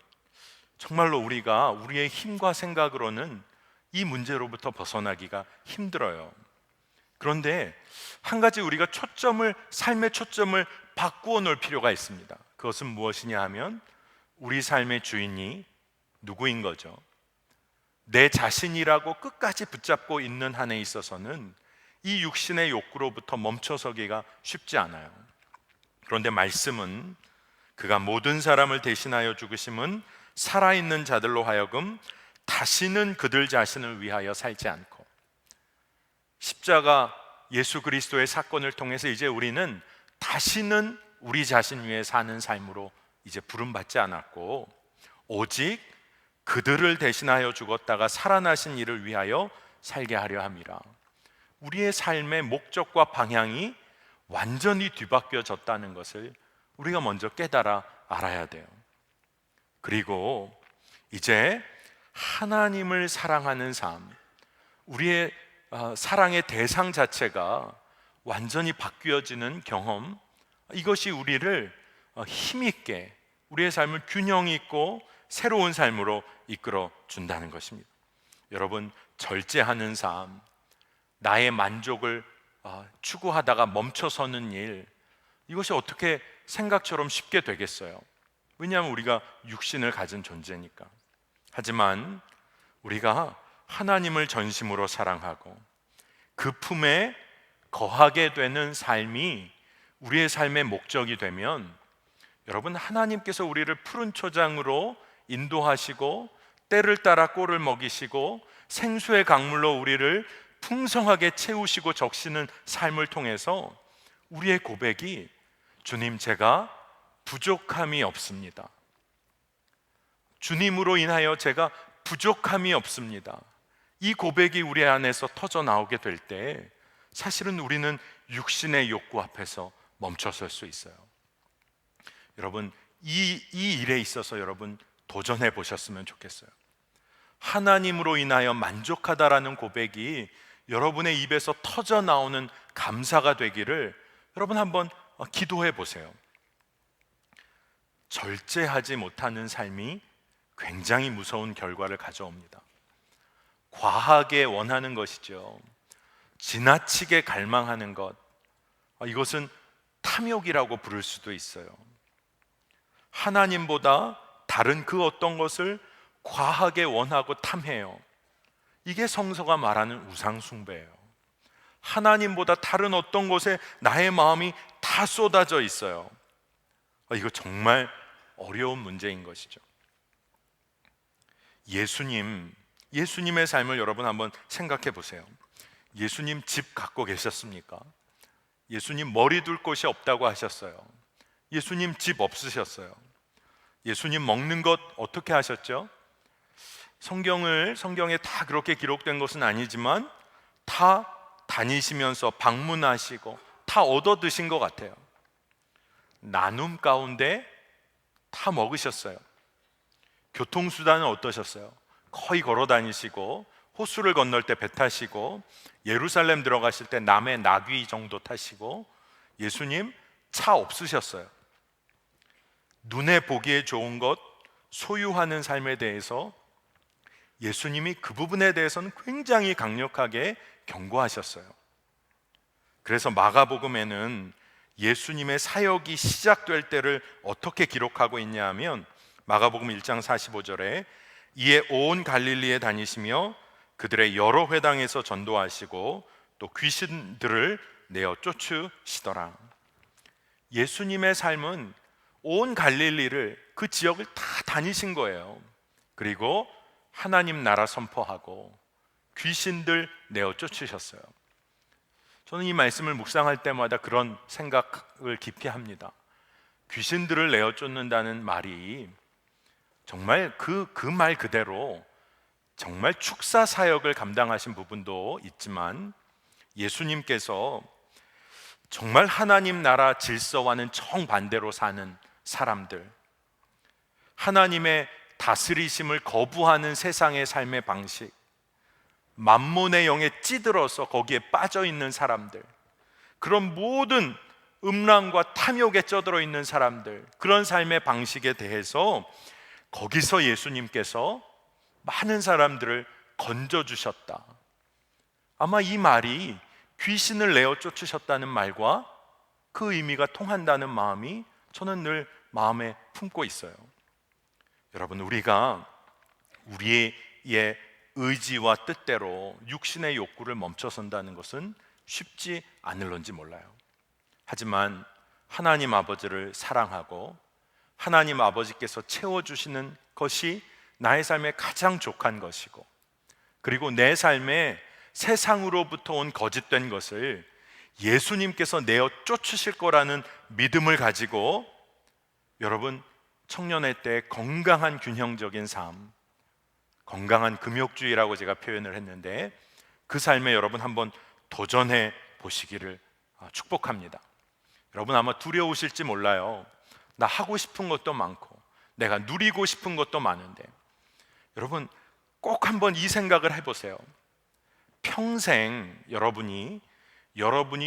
정말로 우리가 우리의 힘과 생각으로는 이 문제로부터 벗어나기가 힘들어요. 그런데 한 가지 우리가 삶의 초점을 바꾸어 놓을 필요가 있습니다. 그것은 무엇이냐 하면 우리 삶의 주인이 누구인 거죠. 내 자신이라고 끝까지 붙잡고 있는 한에 있어서는 이 육신의 욕구로부터 멈춰서기가 쉽지 않아요. 그런데 말씀은 그가 모든 사람을 대신하여 죽으심은 살아있는 자들로 하여금 다시는 그들 자신을 위하여 살지 않고, 십자가 예수 그리스도의 사건을 통해서 이제 우리는 다시는 우리 자신 위해 사는 삶으로 이제 부름받지 않았고, 오직 그들을 대신하여 죽었다가 살아나신 이를 위하여 살게 하려 함이라. 우리의 삶의 목적과 방향이 완전히 뒤바뀌어졌다는 것을 우리가 먼저 깨달아 알아야 돼요. 그리고 이제 하나님을 사랑하는 삶, 우리의 사랑의 대상 자체가 완전히 바뀌어지는 경험, 이것이 우리를 힘있게, 우리의 삶을 균형 있고 새로운 삶으로 이끌어 준다는 것입니다. 여러분, 절제하는 삶, 나의 만족을 추구하다가 멈춰서는 일, 이것이 어떻게 생각처럼 쉽게 되겠어요? 왜냐하면 우리가 육신을 가진 존재니까. 하지만 우리가 하나님을 전심으로 사랑하고 그 품에 거하게 되는 삶이 우리의 삶의 목적이 되면, 여러분, 하나님께서 우리를 푸른 초장으로 인도하시고 때를 따라 꼴을 먹이시고 생수의 강물로 우리를 풍성하게 채우시고 적시는 삶을 통해서 우리의 고백이, 주님, 제가 부족함이 없습니다. 주님으로 인하여 제가 부족함이 없습니다. 이 고백이 우리 안에서 터져 나오게 될 때 사실은 우리는 육신의 욕구 앞에서 멈춰설 수 있어요. 여러분, 이 일에 있어서 여러분 도전해 보셨으면 좋겠어요. 하나님으로 인하여 만족하다라는 고백이 여러분의 입에서 터져 나오는 감사가 되기를 여러분 한번 기도해 보세요. 절제하지 못하는 삶이 굉장히 무서운 결과를 가져옵니다. 과하게 원하는 것이죠. 지나치게 갈망하는 것, 이것은 탐욕이라고 부를 수도 있어요. 하나님보다 다른 그 어떤 것을 과하게 원하고 탐해요. 이게 성서가 말하는 우상숭배예요. 하나님보다 다른 어떤 곳에 나의 마음이 다 쏟아져 있어요. 이거 정말 어려운 문제인 것이죠. 예수님의 삶을 여러분 한번 생각해 보세요. 예수님 집 갖고 계셨습니까? 예수님 머리 둘 곳이 없다고 하셨어요. 예수님 집 없으셨어요. 예수님 먹는 것 어떻게 하셨죠? 성경에 다 그렇게 기록된 것은 아니지만 다 다니시면서 방문하시고 다 얻어 드신 것 같아요. 나눔 가운데 다 먹으셨어요. 교통수단은 어떠셨어요? 거의 걸어 다니시고, 호수를 건널 때 배 타시고, 예루살렘 들어가실 때 남의 나귀 정도 타시고, 예수님 차 없으셨어요. 눈에 보기에 좋은 것 소유하는 삶에 대해서 예수님이 그 부분에 대해서는 굉장히 강력하게 경고하셨어요. 그래서 마가복음에는 예수님의 사역이 시작될 때를 어떻게 기록하고 있냐 하면, 마가복음 1장 45절에 이에 온 갈릴리에 다니시며 그들의 여러 회당에서 전도하시고 또 귀신들을 내어 쫓으시더라. 예수님의 삶은 온 갈릴리를, 그 지역을 다 다니신 거예요. 그리고 하나님 나라 선포하고 귀신들 내어 쫓으셨어요. 저는 이 말씀을 묵상할 때마다 그런 생각을 깊이 합니다. 귀신들을 내어 쫓는다는 말이 정말 그 말 그대로 정말 축사 사역을 감당하신 부분도 있지만, 예수님께서 정말 하나님 나라 질서와는 정반대로 사는 사람들, 하나님의 다스리심을 거부하는 세상의 삶의 방식, 만몬의 영에 찌들어서 거기에 빠져 있는 사람들, 그런 모든 음란과 탐욕에 쩌들어 있는 사람들, 그런 삶의 방식에 대해서 거기서 예수님께서 많은 사람들을 건져주셨다. 아마 이 말이 귀신을 내어 쫓으셨다는 말과 그 의미가 통한다는 마음이 저는 늘 마음에 품고 있어요. 여러분, 우리가 우리의 의지와 뜻대로 육신의 욕구를 멈춰선다는 것은 쉽지 않을런지 몰라요. 하지만 하나님 아버지를 사랑하고 하나님 아버지께서 채워주시는 것이 나의 삶에 가장 족한 것이고, 그리고 내 삶에 세상으로부터 온 거짓된 것을 예수님께서 내어 쫓으실 거라는 믿음을 가지고, 여러분, 청년의 때 건강한 균형적인 삶, 건강한 금욕주의라고 제가 표현을 했는데, 그 삶에 여러분 한번 도전해 보시기를 축복합니다. 여러분 아마 두려우실지 몰라요. 나 하고 싶은 것도 많고 내가 누리고 싶은 것도 많은데, 여러분 꼭 한번 이 생각을 해보세요. 평생 여러분이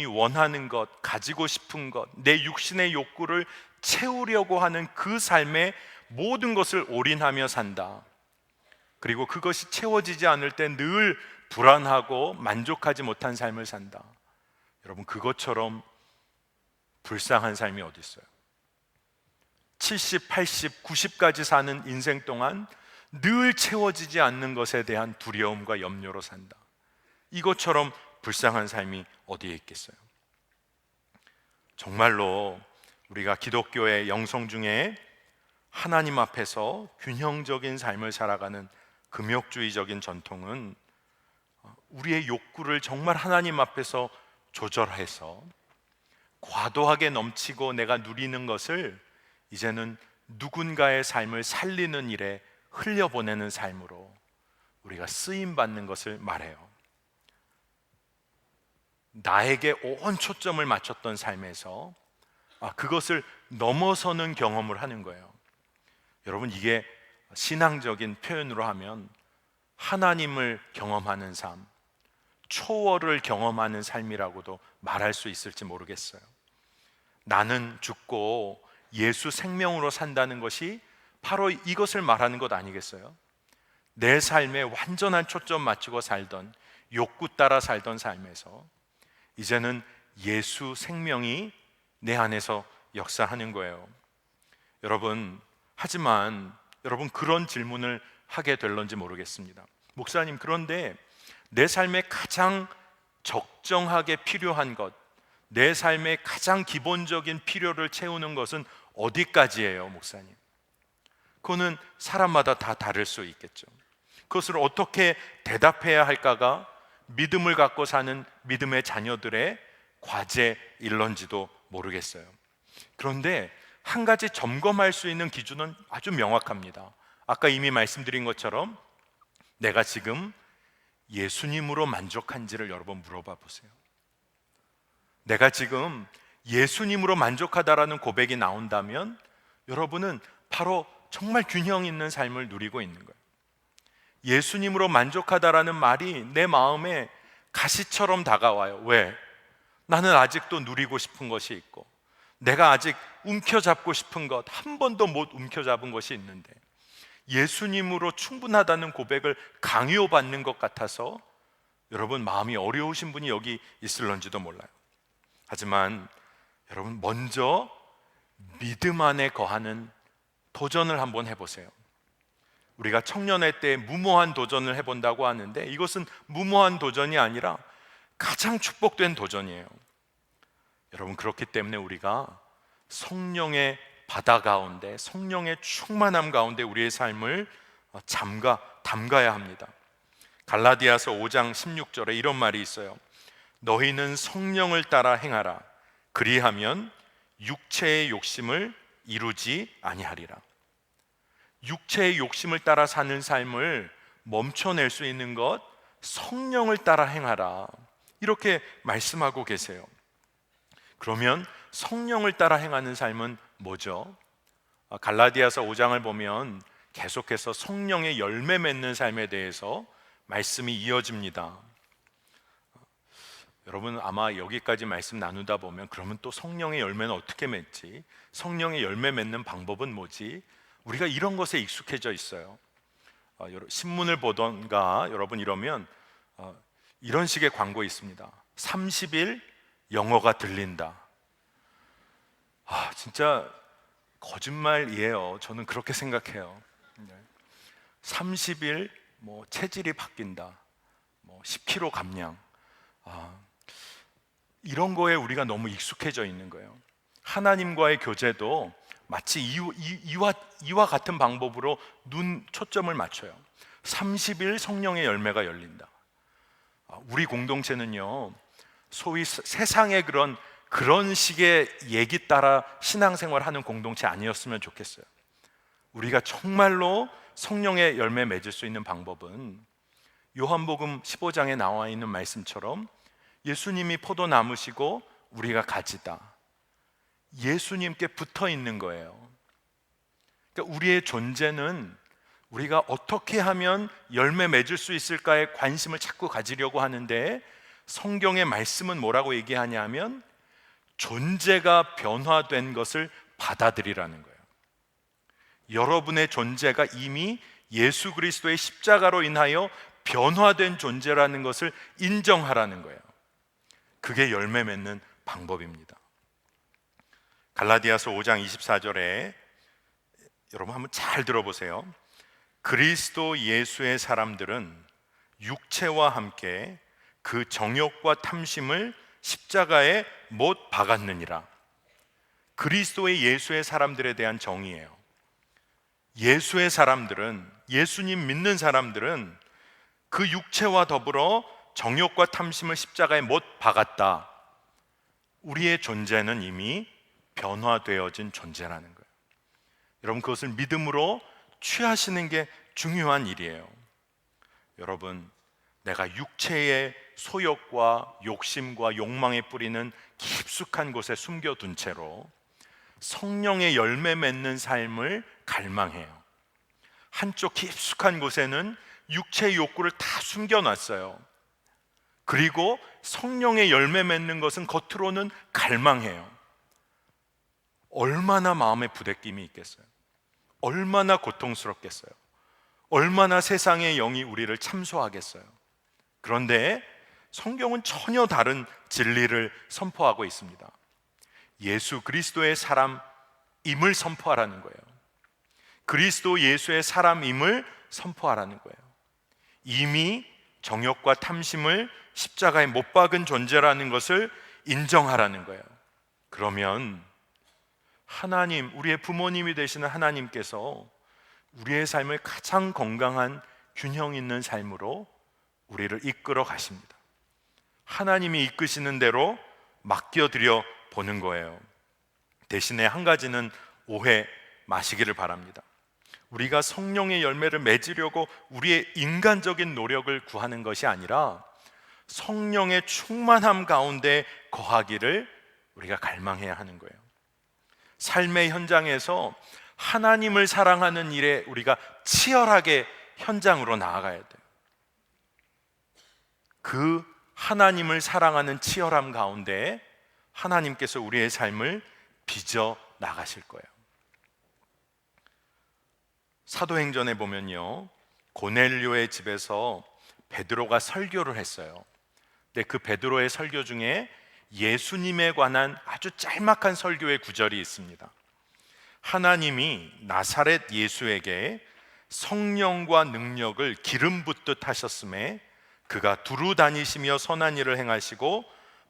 원하는 것, 가지고 싶은 것, 내 육신의 욕구를 채우려고 하는 그 삶의 모든 것을 올인하며 산다. 그리고 그것이 채워지지 않을 때 늘 불안하고 만족하지 못한 삶을 산다. 여러분, 그것처럼 불쌍한 삶이 어디 있어요? 70, 80, 90까지 사는 인생 동안 늘 채워지지 않는 것에 대한 두려움과 염려로 산다. 이것처럼 불쌍한 삶이 어디에 있겠어요? 정말로 우리가 기독교의 영성 중에 하나님 앞에서 균형적인 삶을 살아가는 금욕주의적인 전통은 우리의 욕구를 정말 하나님 앞에서 조절해서 과도하게 넘치고 내가 누리는 것을 이제는 누군가의 삶을 살리는 일에 흘려보내는 삶으로 우리가 쓰임받는 것을 말해요. 나에게 온 초점을 맞췄던 삶에서 그것을 넘어서는 경험을 하는 거예요. 여러분, 이게 신앙적인 표현으로 하면 하나님을 경험하는 삶, 초월을 경험하는 삶이라고도 말할 수 있을지 모르겠어요. 나는 죽고 예수 생명으로 산다는 것이 바로 이것을 말하는 것 아니겠어요? 내 삶에 완전한 초점 맞추고 살던, 욕구 따라 살던 삶에서 이제는 예수 생명이 내 안에서 역사하는 거예요. 여러분, 하지만 여러분 그런 질문을 하게 될런지 모르겠습니다. 목사님, 그런데 내 삶에 가장 적정하게 필요한 것, 내 삶의 가장 기본적인 필요를 채우는 것은 어디까지예요, 목사님? 그거는 사람마다 다 다를 수 있겠죠. 그것을 어떻게 대답해야 할까가 믿음을 갖고 사는 믿음의 자녀들의 과제일런지도 모르겠어요. 그런데 한 가지 점검할 수 있는 기준은 아주 명확합니다. 아까 이미 말씀드린 것처럼 내가 지금 예수님으로 만족한지를 여러분 물어봐 보세요. 내가 지금 예수님으로 만족하다라는 고백이 나온다면 여러분은 바로 정말 균형 있는 삶을 누리고 있는 거예요. 예수님으로 만족하다라는 말이 내 마음에 가시처럼 다가와요. 왜? 나는 아직도 누리고 싶은 것이 있고, 내가 아직 움켜잡고 싶은 것, 한 번도 못 움켜잡은 것이 있는데, 예수님으로 충분하다는 고백을 강요받는 것 같아서 여러분 마음이 어려우신 분이 여기 있을런지도 몰라요. 하지만 여러분, 먼저 믿음 안에 거하는 도전을 한번 해보세요. 우리가 청년회 때 무모한 도전을 해본다고 하는데, 이것은 무모한 도전이 아니라 가장 축복된 도전이에요. 여러분, 그렇기 때문에 우리가 성령의 바다 가운데, 성령의 충만함 가운데 우리의 삶을 담가야 합니다. 갈라디아서 5장 16절에 이런 말이 있어요. 너희는 성령을 따라 행하라. 그리하면 육체의 욕심을 이루지 아니하리라. 육체의 욕심을 따라 사는 삶을 멈춰낼 수 있는 것, 성령을 따라 행하라, 이렇게 말씀하고 계세요. 그러면 성령을 따라 행하는 삶은 뭐죠? 갈라디아서 5장을 보면 계속해서 성령의 열매 맺는 삶에 대해서 말씀이 이어집니다. 여러분, 아마 여기까지 말씀 나누다 보면 그러면 또 성령의 열매는 어떻게 맺지? 성령의 열매 맺는 방법은 뭐지? 우리가 이런 것에 익숙해져 있어요. 신문을 보던가 여러분 이러면 이런 식의 광고 있습니다. 30일 영어가 들린다. 진짜 거짓말이에요. 저는 그렇게 생각해요. 30일 체질이 바뀐다, 10kg 감량, 이런 거에 우리가 너무 익숙해져 있는 거예요. 하나님과의 교제도 마치 이와 같은 방법으로 초점을 맞춰요. 30일 성령의 열매가 열린다. 우리 공동체는요, 소위 세상의 그런 식의 얘기 따라 신앙생활 하는 공동체 아니었으면 좋겠어요. 우리가 정말로 성령의 열매 맺을 수 있는 방법은 요한복음 15장에 나와 있는 말씀처럼 예수님이 포도나무시고 우리가 가지다, 예수님께 붙어 있는 거예요. 그러니까 우리의 존재는 우리가 어떻게 하면 열매 맺을 수 있을까에 관심을 자꾸 가지려고 하는데, 성경의 말씀은 뭐라고 얘기하냐면 존재가 변화된 것을 받아들이라는 거예요. 여러분의 존재가 이미 예수 그리스도의 십자가로 인하여 변화된 존재라는 것을 인정하라는 거예요. 그게 열매 맺는 방법입니다. 갈라디아서 5장 24절에 여러분 한번 잘 들어보세요. 그리스도 예수의 사람들은 육체와 함께 그 정욕과 탐심을 십자가에 못 박았느니라. 그리스도의 예수의 사람들에 대한 정의예요. 예수의 사람들은, 예수님 믿는 사람들은 그 육체와 더불어 정욕과 탐심을 십자가에 못 박았다. 우리의 존재는 이미 변화되어진 존재라는 거예요. 여러분, 그것을 믿음으로 취하시는 게 중요한 일이에요. 여러분, 내가 육체의 소욕과 욕심과 욕망에 뿌리는 깊숙한 곳에 숨겨둔 채로 성령의 열매 맺는 삶을 갈망해요. 한쪽 깊숙한 곳에는 육체의 욕구를 다 숨겨놨어요. 그리고 성령의 열매 맺는 것은 겉으로는 갈망해요. 얼마나 마음에 부대낌이 있겠어요? 얼마나 고통스럽겠어요? 얼마나 세상의 영이 우리를 참소하겠어요? 그런데 성경은 전혀 다른 진리를 선포하고 있습니다. 예수 그리스도의 사람임을 선포하라는 거예요. 그리스도 예수의 사람임을 선포하라는 거예요. 이미 정욕과 탐심을 십자가에 못 박은 존재라는 것을 인정하라는 거예요. 그러면 하나님, 우리의 부모님이 되시는 하나님께서 우리의 삶을 가장 건강한 균형 있는 삶으로 우리를 이끌어 가십니다. 하나님이 이끄시는 대로 맡겨드려 보는 거예요. 대신에 한 가지는 오해 마시기를 바랍니다. 우리가 성령의 열매를 맺으려고 우리의 인간적인 노력을 구하는 것이 아니라 성령의 충만함 가운데 거하기를 우리가 갈망해야 하는 거예요. 삶의 현장에서 하나님을 사랑하는 일에 우리가 치열하게 현장으로 나아가야 돼요. 그 하나님을 사랑하는 치열함 가운데 하나님께서 우리의 삶을 빚어 나가실 거예요. 사도행전에 보면요, 고넬료의 집에서 베드로가 설교를 했어요. 근데 그 베드로의 설교 중에 예수님에 관한 아주 짤막한 설교의 구절이 있습니다. 하나님이 나사렛 예수에게 성령과 능력을 기름 붓듯 하셨음에 그가 두루 다니시며 선한 일을 행하시고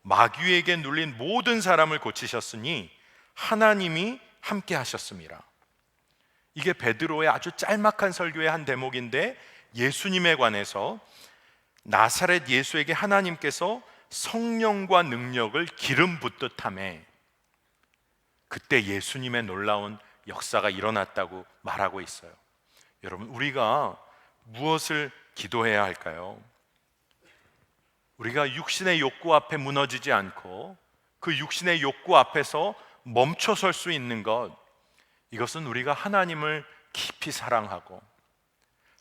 마귀에게 눌린 모든 사람을 고치셨으니 하나님이 함께 하셨습니다. 이게 베드로의 아주 짤막한 설교의 한 대목인데, 예수님에 관해서 나사렛 예수에게 하나님께서 성령과 능력을 기름 붓듯 하매 그때 예수님의 놀라운 역사가 일어났다고 말하고 있어요. 여러분, 우리가 무엇을 기도해야 할까요? 우리가 육신의 욕구 앞에 무너지지 않고 그 육신의 욕구 앞에서 멈춰설 수 있는 것, 이것은 우리가 하나님을 깊이 사랑하고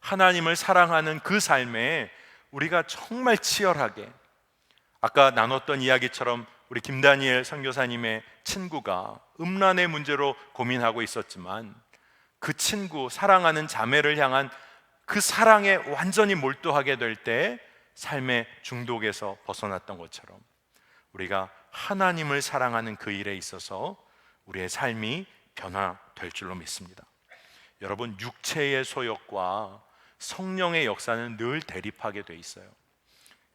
하나님을 사랑하는 그 삶에 우리가 정말 치열하게, 아까 나눴던 이야기처럼 우리 김다니엘 선교사님의 친구가 음란의 문제로 고민하고 있었지만 그 친구, 사랑하는 자매를 향한 그 사랑에 완전히 몰두하게 될 때 삶의 중독에서 벗어났던 것처럼 우리가 하나님을 사랑하는 그 일에 있어서 우리의 삶이 변화될 줄로 믿습니다. 여러분, 육체의 소욕과 성령의 역사는 늘 대립하게 돼 있어요.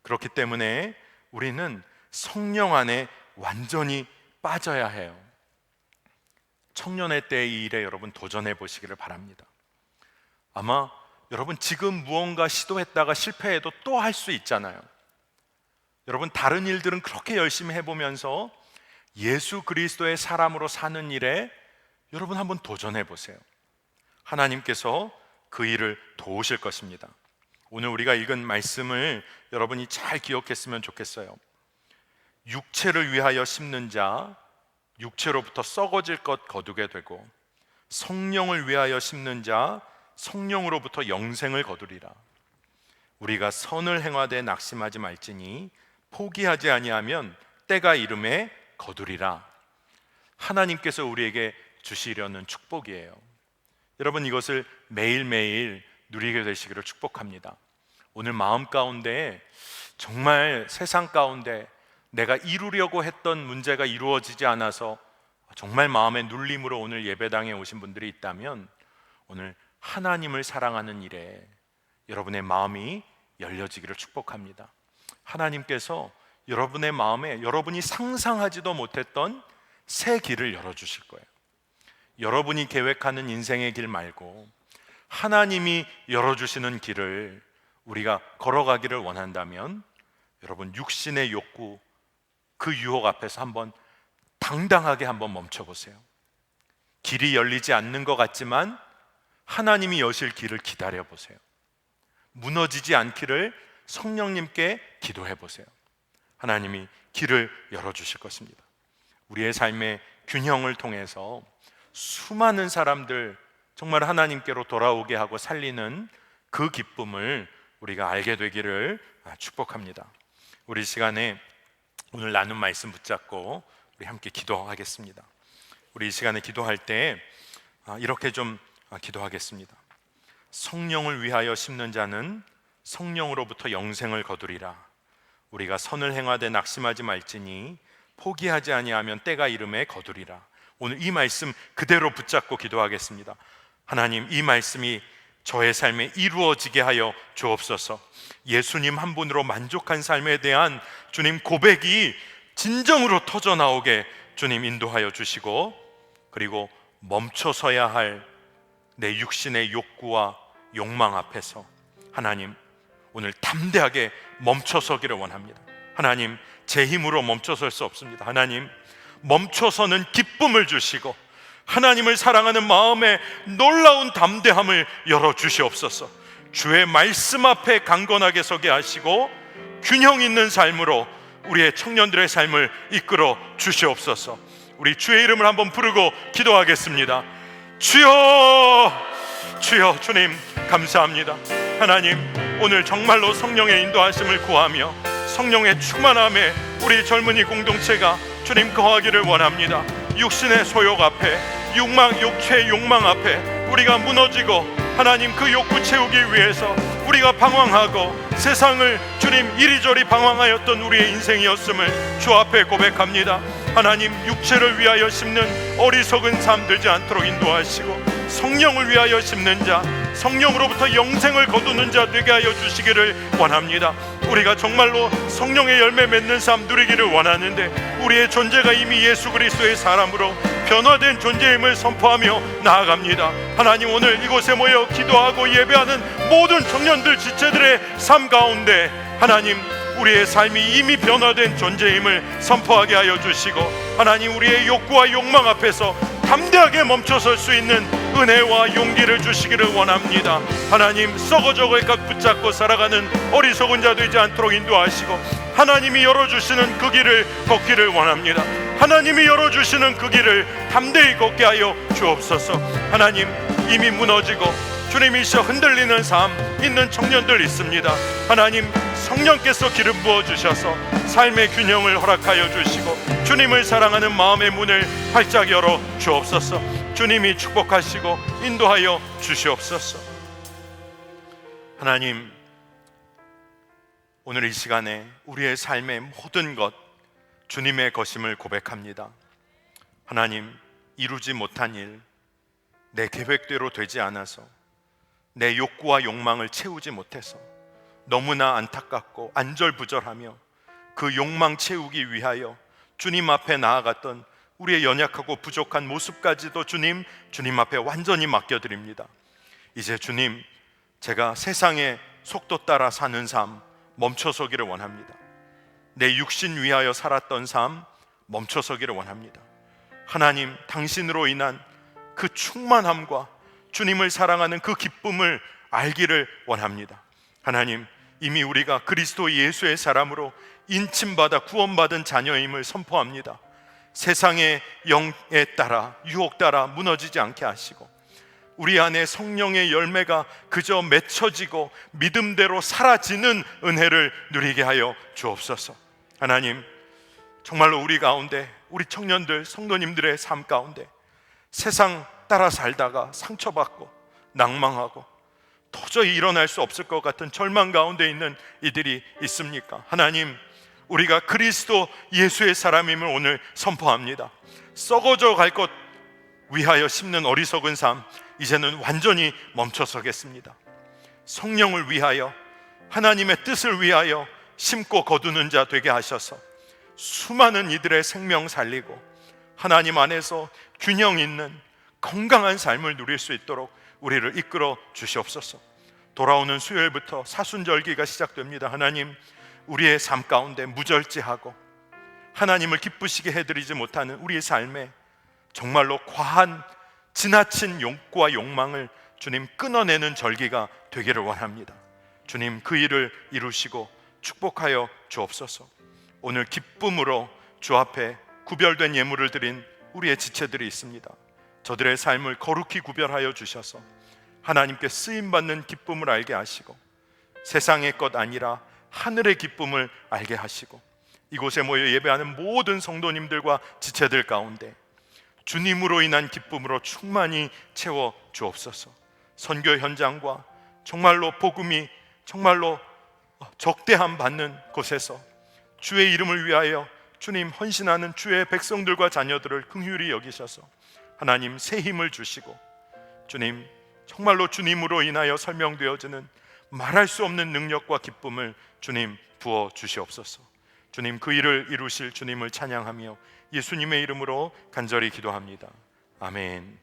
그렇기 때문에 우리는 성령 안에 완전히 빠져야 해요. 청년의 때 이 일에 여러분 도전해 보시기를 바랍니다. 아마 여러분 지금 무언가 시도했다가 실패해도 또 할 수 있잖아요. 여러분, 다른 일들은 그렇게 열심히 해보면서 예수 그리스도의 사람으로 사는 일에 여러분 한번 도전해 보세요. 하나님께서 그 일을 도우실 것입니다. 오늘 우리가 읽은 말씀을 여러분이 잘 기억했으면 좋겠어요. 육체를 위하여 심는 자 육체로부터 썩어질 것 거두게 되고, 성령을 위하여 심는 자 성령으로부터 영생을 거두리라. 우리가 선을 행하되 낙심하지 말지니 포기하지 아니하면 때가 이름에 거두리라. 하나님께서 우리에게 주시려는 축복이에요. 여러분, 이것을 매일매일 누리게 되시기를 축복합니다. 오늘 마음 가운데 정말 세상 가운데 내가 이루려고 했던 문제가 이루어지지 않아서 정말 마음의 눌림으로 오늘 예배당에 오신 분들이 있다면, 오늘 하나님을 사랑하는 일에 여러분의 마음이 열려지기를 축복합니다. 하나님께서 여러분의 마음에 여러분이 상상하지도 못했던 새 길을 열어주실 거예요. 여러분이 계획하는 인생의 길 말고 하나님이 열어주시는 길을 우리가 걸어가기를 원한다면, 여러분 육신의 욕구, 그 유혹 앞에서 한번 당당하게 한번 멈춰보세요. 길이 열리지 않는 것 같지만 하나님이 여실 길을 기다려보세요. 무너지지 않기를 성령님께 기도해보세요. 하나님이 길을 열어주실 것입니다. 우리의 삶의 균형을 통해서 수많은 사람들 정말 하나님께로 돌아오게 하고 살리는 그 기쁨을 우리가 알게 되기를 축복합니다. 우리 시간에 오늘 나눈 말씀 붙잡고 우리 함께 기도하겠습니다. 우리 이 시간에 기도할 때 이렇게 좀 기도하겠습니다. 성령을 위하여 심는 자는 성령으로부터 영생을 거두리라. 우리가 선을 행하되 낙심하지 말지니 포기하지 아니하면 때가 이름에 거두리라. 오늘 이 말씀 그대로 붙잡고 기도하겠습니다. 하나님, 이 말씀이 저의 삶에 이루어지게 하여 주옵소서. 예수님 한 분으로 만족한 삶에 대한 주님 고백이 진정으로 터져 나오게 주님 인도하여 주시고, 그리고 멈춰서야 할 내 육신의 욕구와 욕망 앞에서 하나님 오늘 담대하게 멈춰서기를 원합니다. 하나님, 제 힘으로 멈춰설 수 없습니다. 하나님, 멈춰서는 기쁨을 주시고 하나님을 사랑하는 마음에 놀라운 담대함을 열어주시옵소서. 주의 말씀 앞에 강건하게 서게 하시고 균형 있는 삶으로 우리의 청년들의 삶을 이끌어 주시옵소서. 우리 주의 이름을 한번 부르고 기도하겠습니다. 주여, 주여. 주님 감사합니다. 하나님, 오늘 정말로 성령의 인도하심을 구하며 성령의 충만함에 우리 젊은이 공동체가 주님 거하기를 원합니다. 육신의 소욕 앞에, 육체의 욕망 앞에 우리가 무너지고 하나님 그 욕구 채우기 위해서 우리가 방황하고 세상을 주님 이리저리 방황하였던 우리의 인생이었음을 주 앞에 고백합니다. 하나님, 육체를 위하여 심는 어리석은 삶 되지 않도록 인도하시고 성령을 위하여 심는 자, 성령으로부터 영생을 거두는 자 되게 하여 주시기를 원합니다. 우리가 정말로 성령의 열매 맺는 삶 누리기를 원하는데 우리의 존재가 이미 예수 그리스도의 사람으로 변화된 존재임을 선포하며 나아갑니다. 하나님, 오늘 이곳에 모여 기도하고 예배하는 모든 청년들 지체들의 삶 가운데 하나님, 우리의 삶이 이미 변화된 존재임을 선포하게 하여 주시고 하나님, 우리의 욕구와 욕망 앞에서 담대하게 멈춰설 수 있는 은혜와 용기를 주시기를 원합니다. 하나님, 썩어져 각 붙잡고 살아가는 어리석은 자 되지 않도록 인도하시고 하나님이 열어주시는 그 길을 걷기를 원합니다. 하나님이 열어주시는 그 길을 담대히 걷게 하여 주옵소서. 하나님, 이미 무너지고 주님이시여 흔들리는 삶 있는 청년들 있습니다. 하나님, 성령께서 기름 부어주셔서 삶의 균형을 허락하여 주시고 주님을 사랑하는 마음의 문을 활짝 열어 주옵소서. 주님이 축복하시고 인도하여 주시옵소서. 하나님, 오늘 이 시간에 우리의 삶의 모든 것 주님의 것임을 고백합니다. 하나님, 이루지 못한 일, 내 계획대로 되지 않아서 내 욕구와 욕망을 채우지 못해서 너무나 안타깝고 안절부절하며 그 욕망 채우기 위하여 주님 앞에 나아갔던 우리의 연약하고 부족한 모습까지도 주님 앞에 완전히 맡겨드립니다. 이제 주님, 제가 세상의 속도 따라 사는 삶 멈춰서기를 원합니다. 내 육신 위하여 살았던 삶 멈춰서기를 원합니다. 하나님, 당신으로 인한 그 충만함과 주님을 사랑하는 그 기쁨을 알기를 원합니다. 하나님, 이미 우리가 그리스도 예수의 사람으로 인침받아 구원받은 자녀임을 선포합니다. 세상의 영에 따라 유혹 따라 무너지지 않게 하시고 우리 안에 성령의 열매가 그저 맺혀지고 믿음대로 사라지는 은혜를 누리게 하여 주옵소서. 하나님, 정말로 우리 가운데 우리 청년들 성도님들의 삶 가운데 세상 따라 살다가 상처받고 낭망하고 도저히 일어날 수 없을 것 같은 절망 가운데 있는 이들이 있습니까? 하나님, 우리가 그리스도 예수의 사람임을 오늘 선포합니다. 썩어져 갈 것 위하여 심는 어리석은 삶 이제는 완전히 멈춰서겠습니다. 성령을 위하여 하나님의 뜻을 위하여 심고 거두는 자 되게 하셔서 수많은 이들의 생명 살리고 하나님 안에서 균형 있는 건강한 삶을 누릴 수 있도록 우리를 이끌어 주시옵소서. 돌아오는 수요일부터 사순절기가 시작됩니다. 하나님, 우리의 삶 가운데 무절제하고 하나님을 기쁘시게 해드리지 못하는 우리의 삶에 정말로 과한 지나친 욕구와 욕망을 주님 끊어내는 절기가 되기를 원합니다. 주님, 그 일을 이루시고 축복하여 주옵소서. 오늘 기쁨으로 주 앞에 구별된 예물을 드린 우리의 지체들이 있습니다. 저들의 삶을 거룩히 구별하여 주셔서 하나님께 쓰임받는 기쁨을 알게 하시고 세상의 것 아니라 하늘의 기쁨을 알게 하시고 이곳에 모여 예배하는 모든 성도님들과 지체들 가운데 주님으로 인한 기쁨으로 충만히 채워 주옵소서. 선교 현장과 정말로 복음이 정말로 적대함 받는 곳에서 주의 이름을 위하여 주님 헌신하는 주의 백성들과 자녀들을 긍휼히 여기셔서 하나님 새 힘을 주시고 주님 정말로 주님으로 인하여 설명되어지는 말할 수 없는 능력과 기쁨을 주님 부어 주시옵소서. 주님 그 일을 이루실 주님을 찬양하며 예수님의 이름으로 간절히 기도합니다. 아멘.